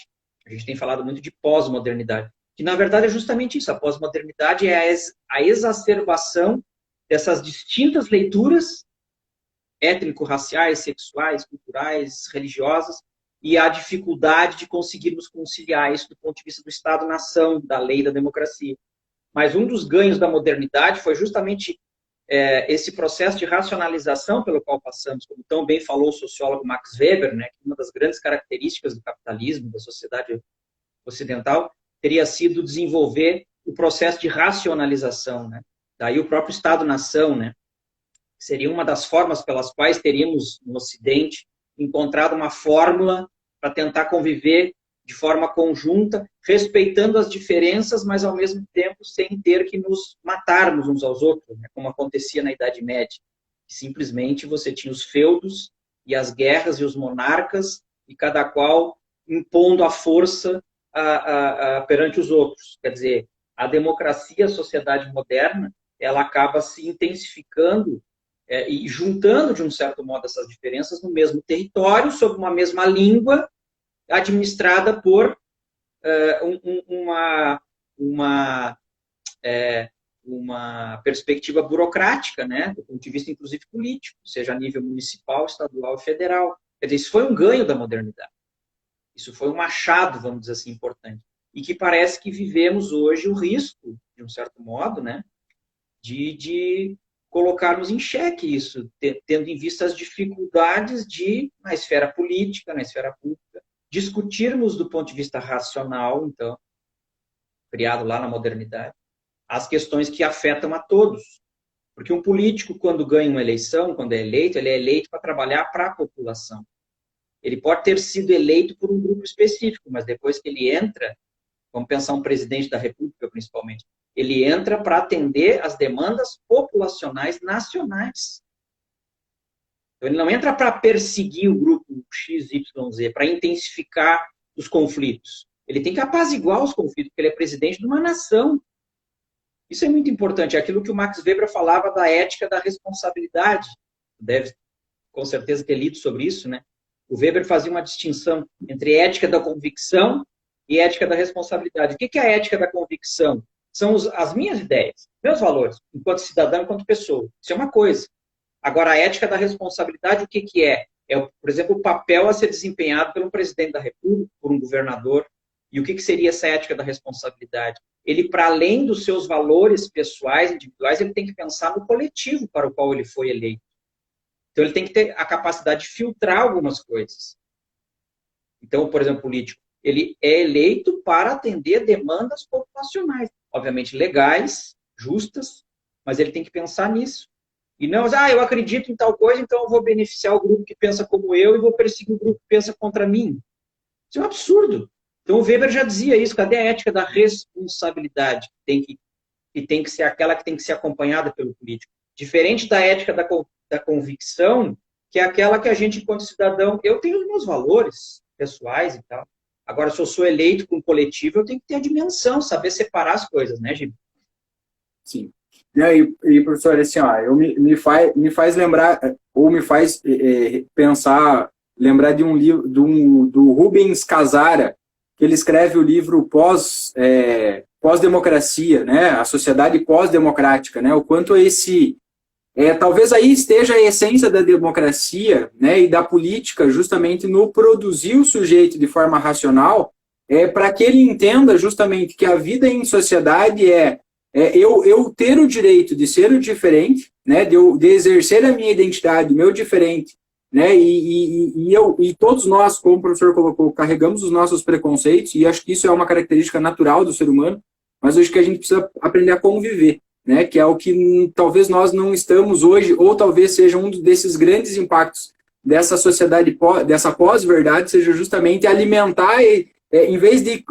A gente tem falado muito de pós-modernidade. Que, na verdade, é justamente isso. A pós-modernidade é a exacerbação dessas distintas leituras étnico-raciais, sexuais, culturais, religiosas, e a dificuldade de conseguirmos conciliar isso do ponto de vista do Estado-nação, da lei da democracia. Mas um dos ganhos da modernidade foi justamente esse processo de racionalização pelo qual passamos, como tão bem falou o sociólogo Max Weber, né, que uma das grandes características do capitalismo, da sociedade ocidental, teria sido desenvolver o processo de racionalização, né? Daí o próprio Estado-nação, né? Seria uma das formas pelas quais teríamos, no Ocidente, encontrado uma fórmula para tentar conviver de forma conjunta, respeitando as diferenças, mas ao mesmo tempo sem ter que nos matarmos uns aos outros, né? Como acontecia na Idade Média. Simplesmente você tinha os feudos e as guerras e os monarcas, e cada qual impondo a força perante os outros. Quer dizer, a democracia, a sociedade moderna, ela acaba se intensificando e juntando, de um certo modo, essas diferenças no mesmo território, sob uma mesma língua, administrada por uma perspectiva burocrática, né, do ponto de vista, inclusive, político, seja a nível municipal, estadual e federal. Quer dizer, isso foi um ganho da modernidade. Isso foi um achado, vamos dizer assim, importante. E que parece que vivemos hoje o risco, de um certo modo, né, de colocarmos em xeque isso, tendo em vista as dificuldades de, na esfera política, na esfera pública, discutirmos do ponto de vista racional, então, criado lá na modernidade, as questões que afetam a todos. Porque um político, quando ganha uma eleição, quando é eleito, ele é eleito para trabalhar para a população. Ele pode ter sido eleito por um grupo específico, mas depois que ele entra, vamos pensar um presidente da República, principalmente, ele entra para atender as demandas populacionais nacionais. Então, ele não entra para perseguir o grupo XYZ, para intensificar os conflitos. Ele tem que apaziguar os conflitos, porque ele é presidente de uma nação. Isso é muito importante. É aquilo que o Max Weber falava da ética da responsabilidade. Deve, com certeza, ter lido sobre isso, né? O Weber fazia uma distinção entre ética da convicção e ética da responsabilidade. O que é a ética da convicção? São as minhas ideias, meus valores, enquanto cidadão, enquanto pessoa. Isso é uma coisa. Agora, a ética da responsabilidade, o que é? por exemplo, o papel a ser desempenhado pelo presidente da República, por um governador. E o que seria essa ética da responsabilidade? Ele, para além dos seus valores pessoais, individuais, ele tem que pensar no coletivo para o qual ele foi eleito. Então, ele tem que ter a capacidade de filtrar algumas coisas. Então, por exemplo, o político, ele é eleito para atender demandas populacionais, obviamente legais, justas, mas ele tem que pensar nisso. E não, eu acredito em tal coisa, então eu vou beneficiar o grupo que pensa como eu e vou perseguir o grupo que pensa contra mim. Isso é um absurdo. Então, o Weber já dizia isso, cadê a ética da responsabilidade? Que tem que ser aquela que tem que ser acompanhada pelo político. Diferente da ética da convicção, que é aquela que a gente, enquanto cidadão, eu tenho os meus valores pessoais e tal. Agora, se eu sou eleito com um coletivo, eu tenho que ter a dimensão, saber separar as coisas, né, Gil? Sim. E professor, assim, ó, me faz lembrar, ou me faz pensar, lembrar de um livro do Rubens Casara, que ele escreve o livro Pós-Democracia, né? A sociedade pós-democrática, né? O quanto talvez aí esteja a essência da democracia, né, e da política, justamente no produzir o sujeito de forma racional, para que ele entenda justamente que a vida em sociedade eu ter o direito de ser o diferente, né, de exercer a minha identidade, o meu diferente, né, e todos nós, como o professor colocou, carregamos os nossos preconceitos, e acho que isso é uma característica natural do ser humano, mas hoje que a gente precisa aprender a conviver, né, que é o que talvez nós não estamos hoje, ou talvez seja um desses grandes impactos dessa sociedade, dessa pós-verdade, seja justamente alimentar, em vez de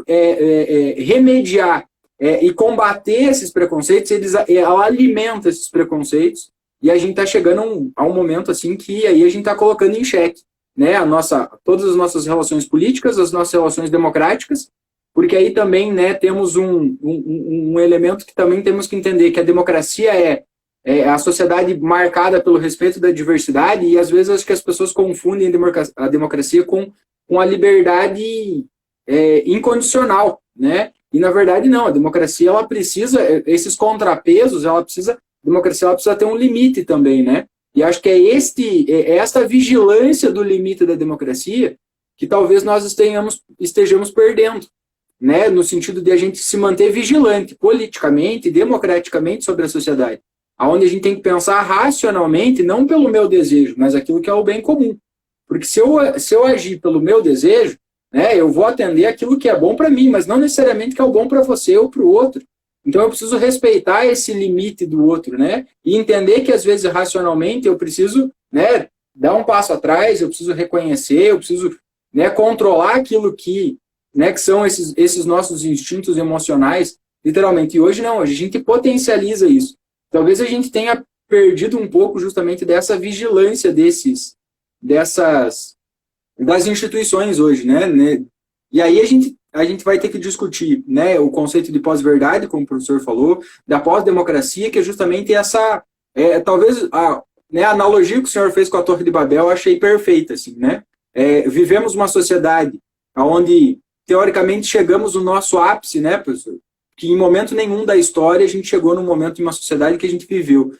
remediar e combater esses preconceitos, ela alimenta esses preconceitos, e a gente está chegando a um momento assim que aí a gente está colocando em xeque, né, todas as nossas relações políticas, as nossas relações democráticas, porque aí também, né, temos um elemento que também temos que entender, que a democracia é a sociedade marcada pelo respeito da diversidade, e às vezes acho que as pessoas confundem a democracia com a liberdade incondicional, né? E na verdade não, a democracia ela precisa, esses contrapesos, a democracia ela precisa ter um limite também, né? E acho que é esta vigilância do limite da democracia que talvez nós estejamos perdendo, né, no sentido de a gente se manter vigilante politicamente, democraticamente sobre a sociedade, aonde a gente tem que pensar racionalmente, não pelo meu desejo, mas aquilo que é o bem comum. Porque se eu agir pelo meu desejo, né, eu vou atender aquilo que é bom para mim, mas não necessariamente que é o bom para você ou para o outro. Então eu preciso respeitar esse limite do outro, né, e entender que às vezes racionalmente eu preciso, né, dar um passo atrás, eu preciso reconhecer, eu preciso, né, controlar aquilo que, né, que são esses nossos instintos emocionais, literalmente. E hoje não, hoje a gente potencializa isso. Talvez a gente tenha perdido um pouco justamente dessa vigilância das instituições hoje, né? E aí a gente vai ter que discutir, né, o conceito de pós-verdade, como o professor falou, da pós-democracia, que é justamente essa, talvez né, a analogia que o senhor fez com a Torre de Babel, eu achei perfeita, assim, né? Vivemos uma sociedade onde teoricamente chegamos no nosso ápice, né, professor? Que em momento nenhum da história a gente chegou num momento de uma sociedade que a gente viveu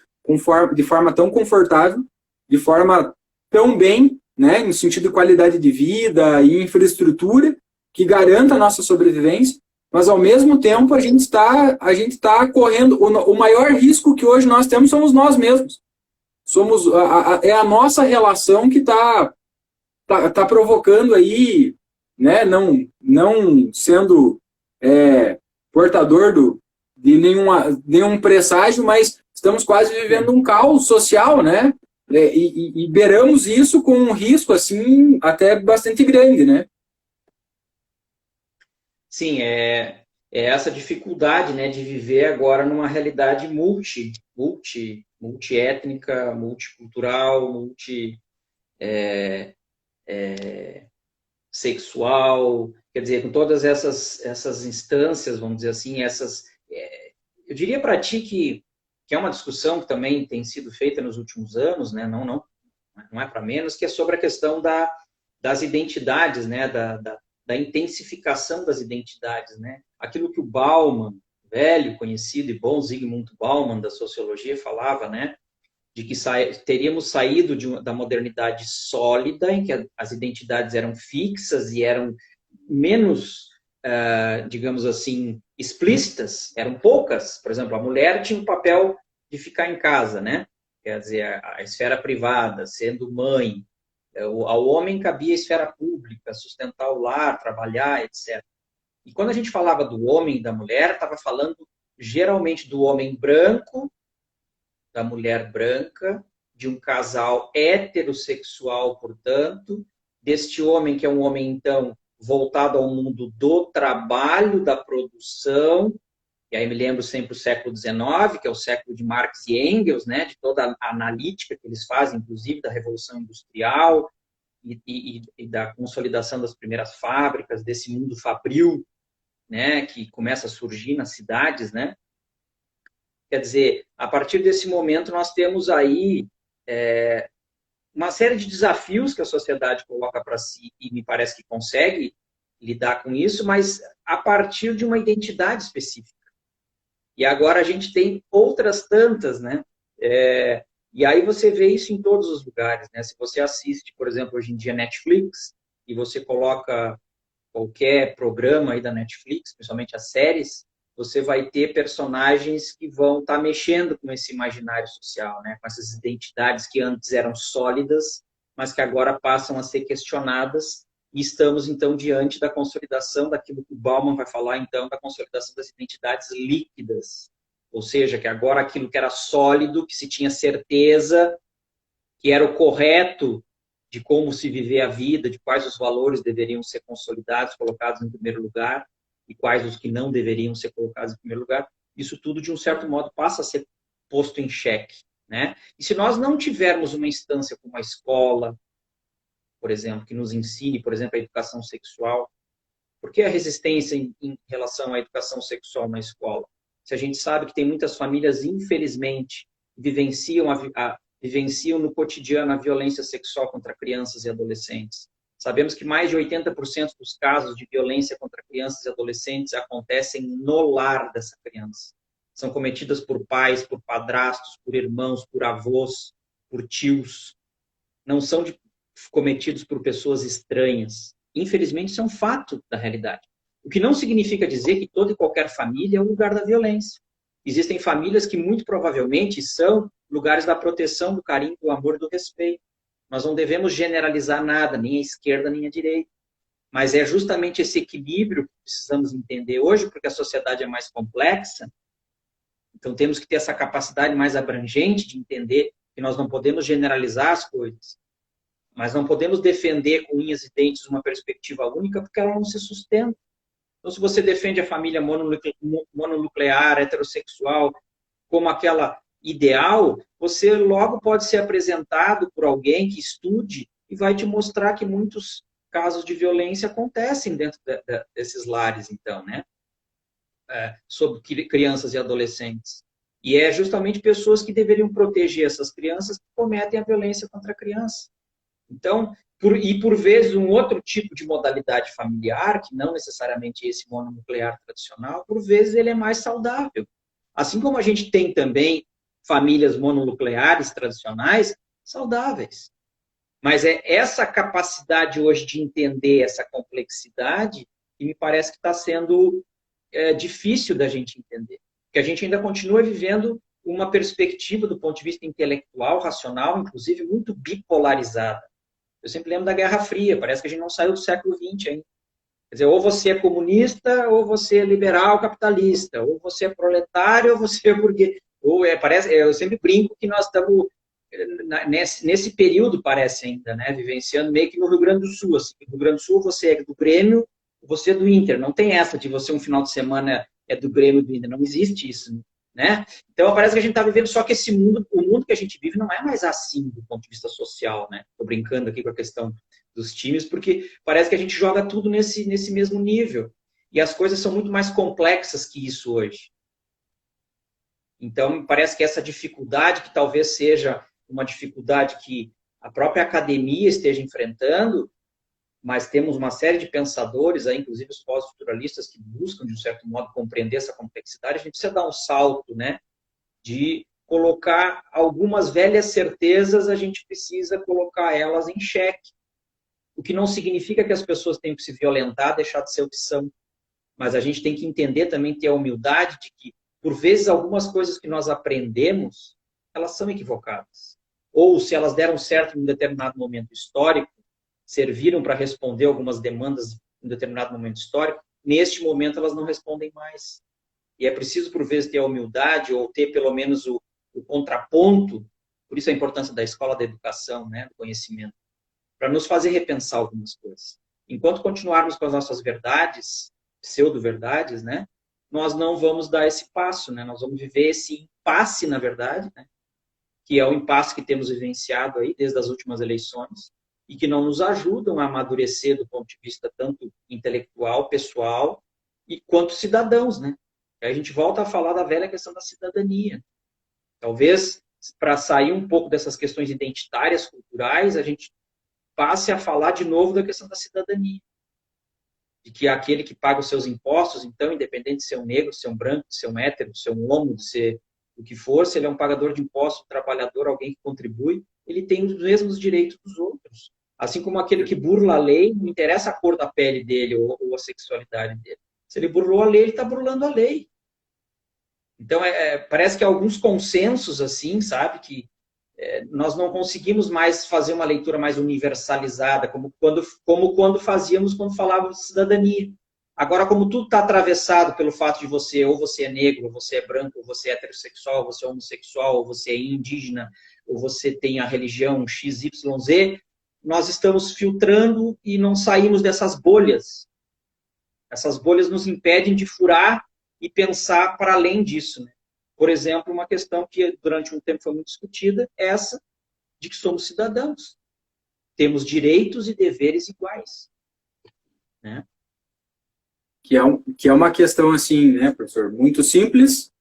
de forma tão confortável, de forma tão bem, né, no sentido de qualidade de vida e infraestrutura, que garanta a nossa sobrevivência, mas ao mesmo tempo a gente está correndo, o maior risco que hoje nós temos somos nós mesmos. É a nossa relação que está provocando aí, né, não sendo portador de nenhum presságio, mas estamos quase vivendo um caos social, né? E beiramos isso com um risco assim até bastante grande, né? Sim, é essa dificuldade, né, de viver agora numa realidade multiétnica, multicultural, sexual, quer dizer, com todas essas instâncias, vamos dizer assim, eu diria para ti que é uma discussão que também tem sido feita nos últimos anos, né, não é para menos, que é sobre a questão das identidades, né, da intensificação das identidades, né, aquilo que o Bauman, velho, conhecido e bom Zygmunt Bauman da sociologia falava, né, de que teríamos saído da modernidade sólida, em que as identidades eram fixas e eram menos, digamos assim, explícitas, eram poucas. Por exemplo, a mulher tinha o papel de ficar em casa, né? Quer dizer, a esfera privada, sendo mãe. Ao homem cabia a esfera pública, sustentar o lar, trabalhar, etc. E quando a gente falava do homem e da mulher, estava falando geralmente do homem branco, da mulher branca, de um casal heterossexual, portanto, deste homem que é um homem, então, voltado ao mundo do trabalho, da produção, e aí me lembro sempre o século XIX, que é o século de Marx e Engels, né, de toda a analítica que eles fazem, inclusive da Revolução Industrial e da consolidação das primeiras fábricas, desse mundo fabril, né, que começa a surgir nas cidades, né? Quer dizer, a partir desse momento nós temos aí uma série de desafios que a sociedade coloca para si e me parece que consegue lidar com isso, mas a partir de uma identidade específica. E agora a gente tem outras tantas, né? E aí você vê isso em todos os lugares, né? Se você assiste, por exemplo, hoje em dia Netflix, e você coloca qualquer programa aí da Netflix, principalmente as séries, você vai ter personagens que vão estar mexendo com esse imaginário social, né? Com essas identidades que antes eram sólidas, mas que agora passam a ser questionadas. E estamos, então, diante da consolidação daquilo que o Bauman vai falar, então, da consolidação das identidades líquidas. Ou seja, que agora aquilo que era sólido, que se tinha certeza, que era o correto de como se viver a vida, de quais os valores deveriam ser consolidados, colocados em primeiro lugar, e quais os que não deveriam ser colocados em primeiro lugar, isso tudo, de um certo modo, passa a ser posto em xeque, né? E se nós não tivermos uma instância como a escola, por exemplo, que nos ensine, por exemplo, a educação sexual, por que a resistência em relação à educação sexual na escola? Se a gente sabe que tem muitas famílias, infelizmente, vivenciam no cotidiano a violência sexual contra crianças e adolescentes. Sabemos que mais de 80% dos casos de violência contra crianças e adolescentes acontecem no lar dessa criança. São cometidas por pais, por padrastos, por irmãos, por avós, por tios. Não são cometidos por pessoas estranhas. Infelizmente, isso é um fato da realidade. O que não significa dizer que toda e qualquer família é um lugar da violência. Existem famílias que muito provavelmente são lugares da proteção, do carinho, do amor e do respeito. Nós não devemos generalizar nada, nem a esquerda, nem a direita. Mas é justamente esse equilíbrio que precisamos entender hoje, porque a sociedade é mais complexa. Então, temos que ter essa capacidade mais abrangente de entender que nós não podemos generalizar as coisas. Mas não podemos defender com unhas e dentes uma perspectiva única, porque ela não se sustenta. Então, se você defende a família mononuclear, heterossexual, como aquela ideal, você logo pode ser apresentado por alguém que estude e vai te mostrar que muitos casos de violência acontecem dentro desses lares, então, né? Sobre crianças e adolescentes. E é justamente pessoas que deveriam proteger essas crianças que cometem a violência contra a criança. Então, por vezes, um outro tipo de modalidade familiar, que não necessariamente esse mononuclear tradicional, por vezes ele é mais saudável. Assim como a gente tem também famílias mononucleares tradicionais saudáveis. Mas é essa capacidade hoje de entender essa complexidade que me parece que está sendo difícil da gente entender. Porque a gente ainda continua vivendo uma perspectiva do ponto de vista intelectual, racional, inclusive muito bipolarizada. Eu sempre lembro da Guerra Fria, parece que a gente não saiu do século XX ainda. Quer dizer, ou você é comunista, ou você é liberal capitalista, ou você é proletário, ou você é burguês. Eu sempre brinco que nós estamos nesse período, parece ainda, né, vivenciando meio que no Rio Grande do Sul. Assim, no Rio Grande do Sul você é do Grêmio, você é do Inter. Não tem essa de você um final de semana é do Grêmio do Inter. Não existe isso, né? Então parece que a gente está vivendo, só que o mundo que a gente vive não é mais assim do ponto de vista social, né? Estou brincando aqui com a questão dos times, porque parece que a gente joga tudo nesse mesmo nível. E as coisas são muito mais complexas que isso hoje. Então, parece que essa dificuldade, que talvez seja uma dificuldade que a própria academia esteja enfrentando, mas temos uma série de pensadores, aí, inclusive os pós-estruturalistas, que buscam, de um certo modo, compreender essa complexidade. A gente precisa dar um salto, né, de colocar algumas velhas certezas, a gente precisa colocar elas em xeque. O que não significa que as pessoas tenham que se violentar, deixar de ser opção. Mas a gente tem que entender também, ter a humildade de que, por vezes, algumas coisas que nós aprendemos, elas são equivocadas. Ou, se elas deram certo em um determinado momento histórico, serviram para responder algumas demandas em um determinado momento histórico, neste momento elas não respondem mais. E é preciso, por vezes, ter a humildade ou ter, pelo menos, o contraponto. Por isso a importância da escola da educação, né, do conhecimento, para nos fazer repensar algumas coisas. Enquanto continuarmos com as nossas verdades, pseudo-verdades, né, nós não vamos dar esse passo, né? Nós vamos viver esse impasse, na verdade, né, que é o impasse que temos vivenciado aí desde as últimas eleições e que não nos ajudam a amadurecer do ponto de vista tanto intelectual, pessoal, e quanto cidadãos, né? Aí a gente volta a falar da velha questão da cidadania. Talvez, para sair um pouco dessas questões identitárias, culturais, a gente passe a falar de novo da questão da cidadania. De que aquele que paga os seus impostos, então, independente de ser um negro, de ser um branco, de ser um hétero, de ser um homo, de ser o que for, se ele é um pagador de impostos, um trabalhador, alguém que contribui, ele tem os mesmos direitos dos outros. Assim como aquele que burla a lei, não interessa a cor da pele dele ou a sexualidade dele. Se ele burlou a lei, ele está burlando a lei. Então, parece que há alguns consensos, assim, sabe, que nós não conseguimos mais fazer uma leitura mais universalizada, como quando fazíamos quando falávamos de cidadania. Agora, como tudo está atravessado pelo fato de ou você é negro, ou você é branco, ou você é heterossexual, ou você é homossexual, ou você é indígena, ou você tem a religião XYZ, nós estamos filtrando e não saímos dessas bolhas. Essas bolhas nos impedem de furar e pensar para além disso, né? Por exemplo, uma questão que durante um tempo foi muito discutida, é essa de que somos cidadãos. Temos direitos e deveres iguais, né? Que é uma questão, assim, né, professor, muito simples,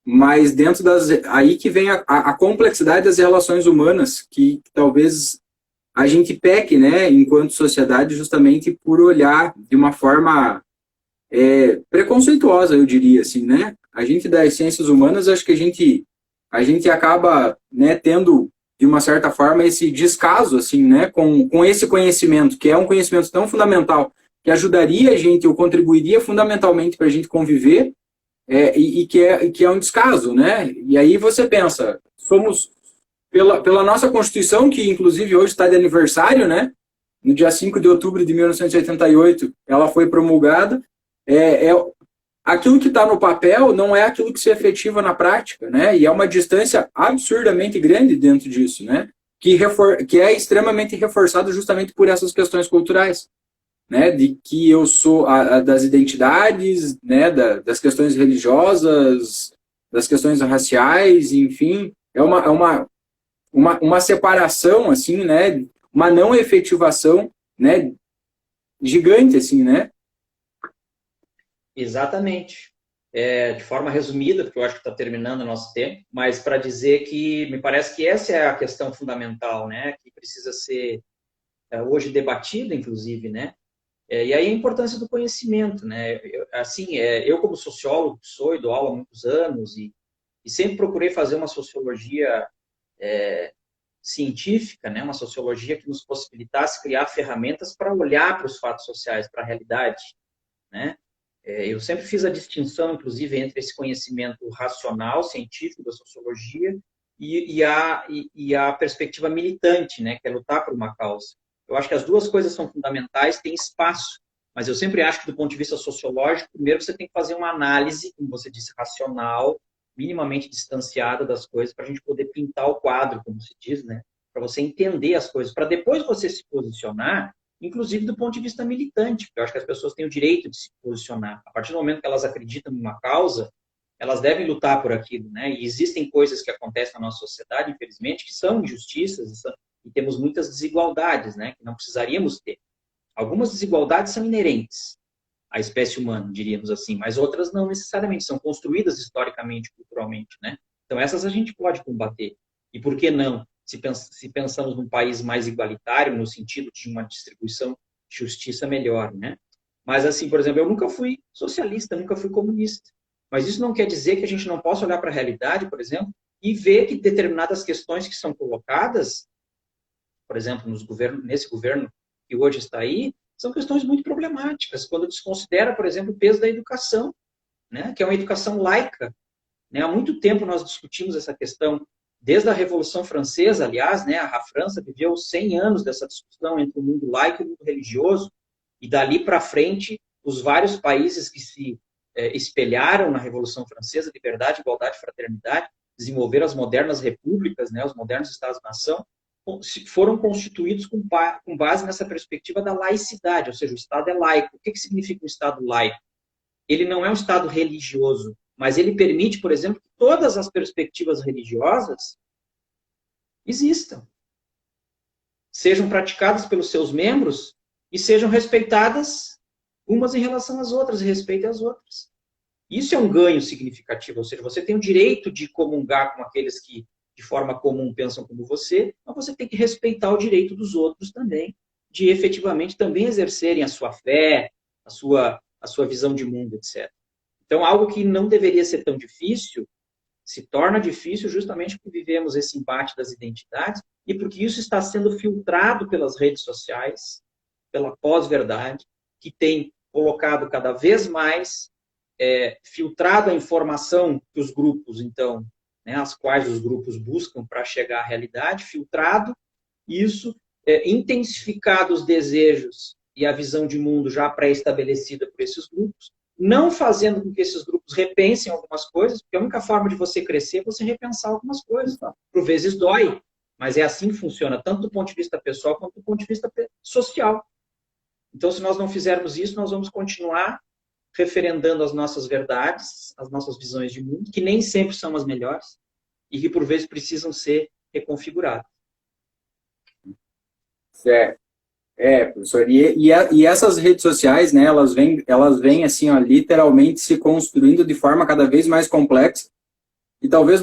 mas dentro das... Aí que vem a complexidade das relações humanas, que talvez a gente peque, né, enquanto sociedade, justamente por olhar de uma forma preconceituosa, eu diria, assim, né? A gente das ciências humanas, acho que a gente acaba, né, tendo, de uma certa forma, esse descaso, assim, né, com esse conhecimento, que é um conhecimento tão fundamental, que ajudaria a gente, ou contribuiria fundamentalmente para a gente conviver, que é um descaso, né? E aí você pensa, somos, pela nossa Constituição, que inclusive hoje está de aniversário, né? No dia 5 de outubro de 1988, ela foi promulgada. Aquilo que está no papel não é aquilo que se efetiva na prática, né? E é uma distância absurdamente grande dentro disso, né? Que é extremamente reforçado justamente por essas questões culturais, né? De que eu sou das identidades, né? Das questões religiosas, das questões raciais, enfim, é uma separação, assim, né? Uma não efetivação, né? Gigante, assim, né? Exatamente. De forma resumida, porque eu acho que está terminando o nosso tempo, mas para dizer que me parece que essa é a questão fundamental, né? Que precisa ser hoje debatida, inclusive, né? E aí a importância do conhecimento, né? Eu como sociólogo que sou e dou aula há muitos anos e sempre procurei fazer uma sociologia científica, né? Uma sociologia que nos possibilitasse criar ferramentas para olhar para os fatos sociais, para a realidade, né? Eu sempre fiz a distinção, inclusive, entre esse conhecimento racional, científico da sociologia e a perspectiva militante, né? Que é lutar por uma causa. Eu acho que as duas coisas são fundamentais, tem espaço, mas eu sempre acho que do ponto de vista sociológico, primeiro você tem que fazer uma análise, como você disse, racional, minimamente distanciada das coisas, para a gente poder pintar o quadro, como se diz, né? Para você entender as coisas, para depois você se posicionar, inclusive do ponto de vista militante, porque eu acho que as pessoas têm o direito de se posicionar. A partir do momento que elas acreditam em uma causa, elas devem lutar por aquilo, né? E existem coisas que acontecem na nossa sociedade, infelizmente, que são injustiças e temos muitas desigualdades, né? Que não precisaríamos ter. Algumas desigualdades são inerentes à espécie humana, diríamos assim, mas outras não necessariamente, são construídas historicamente, culturalmente, né? Então essas a gente pode combater. E por que não? Se pensamos num país mais igualitário, no sentido de uma distribuição de justiça melhor, né? Mas assim, por exemplo, eu nunca fui socialista, nunca fui comunista. Mas isso não quer dizer que a gente não possa olhar para a realidade, por exemplo, e ver que determinadas questões que são colocadas, por exemplo, nesse governo que hoje está aí, são questões muito problemáticas, quando desconsidera, por exemplo, o peso da educação, né, que é uma educação laica. Né? Há muito tempo nós discutimos essa questão, desde a Revolução Francesa, aliás, né, a França viveu 100 anos dessa discussão entre o mundo laico e o mundo religioso, e dali para frente, os vários países que se espelharam na Revolução Francesa, liberdade, igualdade, fraternidade, desenvolveram as modernas repúblicas, né, os modernos estados-nação, foram constituídos com base nessa perspectiva da laicidade, ou seja, o Estado é laico. O que significa um Estado laico? Ele não é um Estado religioso, mas ele permite, por exemplo, que todas as perspectivas religiosas existam, sejam praticadas pelos seus membros e sejam respeitadas umas em relação às outras, e respeitem as outras. Isso é um ganho significativo, ou seja, você tem o direito de comungar com aqueles que de forma comum pensam como você, mas você tem que respeitar o direito dos outros também, de efetivamente também exercerem a sua fé, a sua visão de mundo, etc. Então, algo que não deveria ser tão difícil, se torna difícil justamente porque vivemos esse embate das identidades e porque isso está sendo filtrado pelas redes sociais, pela pós-verdade, que tem colocado cada vez mais filtrado a informação que os grupos, então, né, as quais os grupos buscam para chegar à realidade, filtrado isso, intensificado os desejos e a visão de mundo já pré-estabelecida por esses grupos, não fazendo com que esses grupos repensem algumas coisas, porque a única forma de você crescer é você repensar algumas coisas. Por vezes dói, mas é assim que funciona, tanto do ponto de vista pessoal quanto do ponto de vista social. Então, se nós não fizermos isso, nós vamos continuar referendando as nossas verdades, as nossas visões de mundo, que nem sempre são as melhores e que, por vezes, precisam ser reconfiguradas. Certo. Professor, e essas redes sociais, né, elas vêm assim, ó, literalmente se construindo de forma cada vez mais complexa e talvez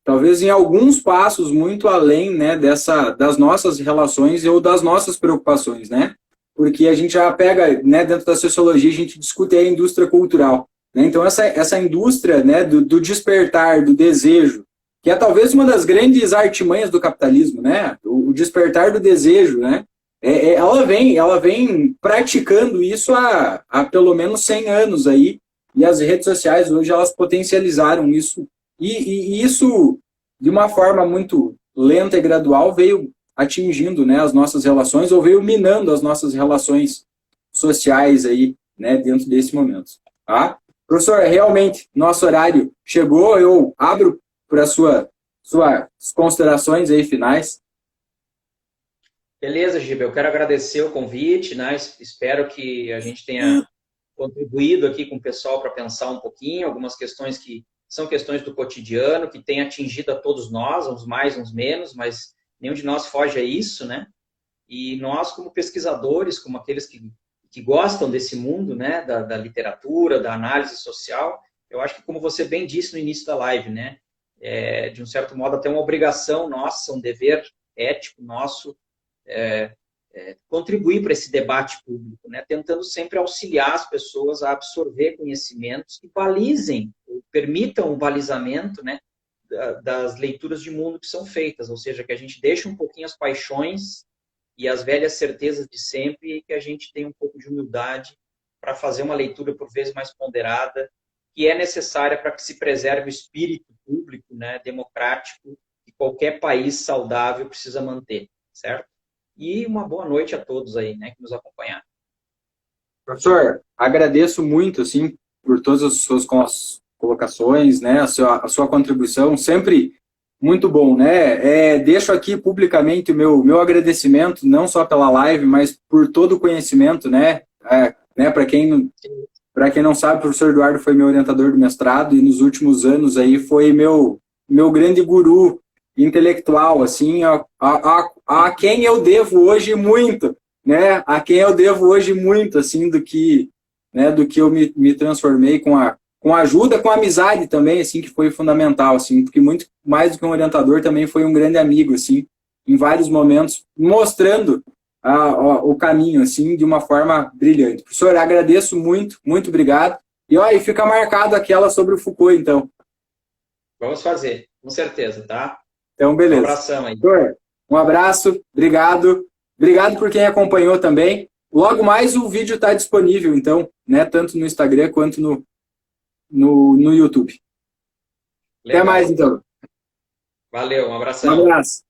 talvez em alguns passos muito além, né, das nossas relações ou das nossas preocupações, né? Porque a gente já pega, né, dentro da sociologia, a gente discute a indústria cultural, né? Então, essa indústria, né, do despertar, do desejo, que é talvez uma das grandes artimanhas do capitalismo, né? O despertar do desejo, né? Ela vem praticando isso há pelo menos 100 anos aí, e as redes sociais hoje elas potencializaram isso, e isso, de uma forma muito lenta e gradual, veio atingindo, né, as nossas relações, ou veio minando as nossas relações sociais aí, né, dentro desse momento. Tá? Professor, realmente, nosso horário chegou, eu abro para suas considerações aí finais. Beleza, Giba, eu quero agradecer o convite, né? Espero que a gente tenha contribuído aqui com o pessoal para pensar um pouquinho, algumas questões que são questões do cotidiano, que têm atingido a todos nós, uns mais, uns menos, mas nenhum de nós foge a isso, né? E nós, como pesquisadores, como aqueles que gostam desse mundo, né, da literatura, da análise social, eu acho que, como você bem disse no início da live, né, de um certo modo, até uma obrigação nossa, um dever ético nosso, contribuir para esse debate público, né, tentando sempre auxiliar as pessoas a absorver conhecimentos que balizem, permitam o balizamento, né, das leituras de mundo que são feitas, ou seja, que a gente deixe um pouquinho as paixões e as velhas certezas de sempre e que a gente tenha um pouco de humildade para fazer uma leitura por vezes mais ponderada, que é necessária para que se preserve o espírito público, né, democrático, que qualquer país saudável precisa manter, certo? E uma boa noite a todos aí, né, que nos acompanharam. Professor, agradeço muito, assim, por todas as suas colocações, né, a sua contribuição, sempre muito bom, né? Deixo aqui publicamente o meu agradecimento, não só pela live, mas por todo o conhecimento, né? Para quem não sabe, o professor Eduardo foi meu orientador do mestrado e nos últimos anos aí foi meu grande guru intelectual, assim, a quem eu devo hoje muito, né? A quem eu devo hoje muito, assim, do que eu me transformei com a ajuda, com a amizade também, assim, que foi fundamental, assim, porque muito mais do que um orientador também foi um grande amigo, assim, em vários momentos, mostrando o caminho, assim, de uma forma brilhante. Professor, agradeço muito, muito obrigado. E fica marcado aquela sobre o Foucault, então. Vamos fazer. Com certeza, tá? Então, Um beleza. abração aí. Doutor, um abraço, obrigado. Obrigado por quem acompanhou também. Logo mais o vídeo está disponível, então, né? Tanto no Instagram quanto no YouTube. Legal. Até mais, então. Valeu, um Um abração. abraço.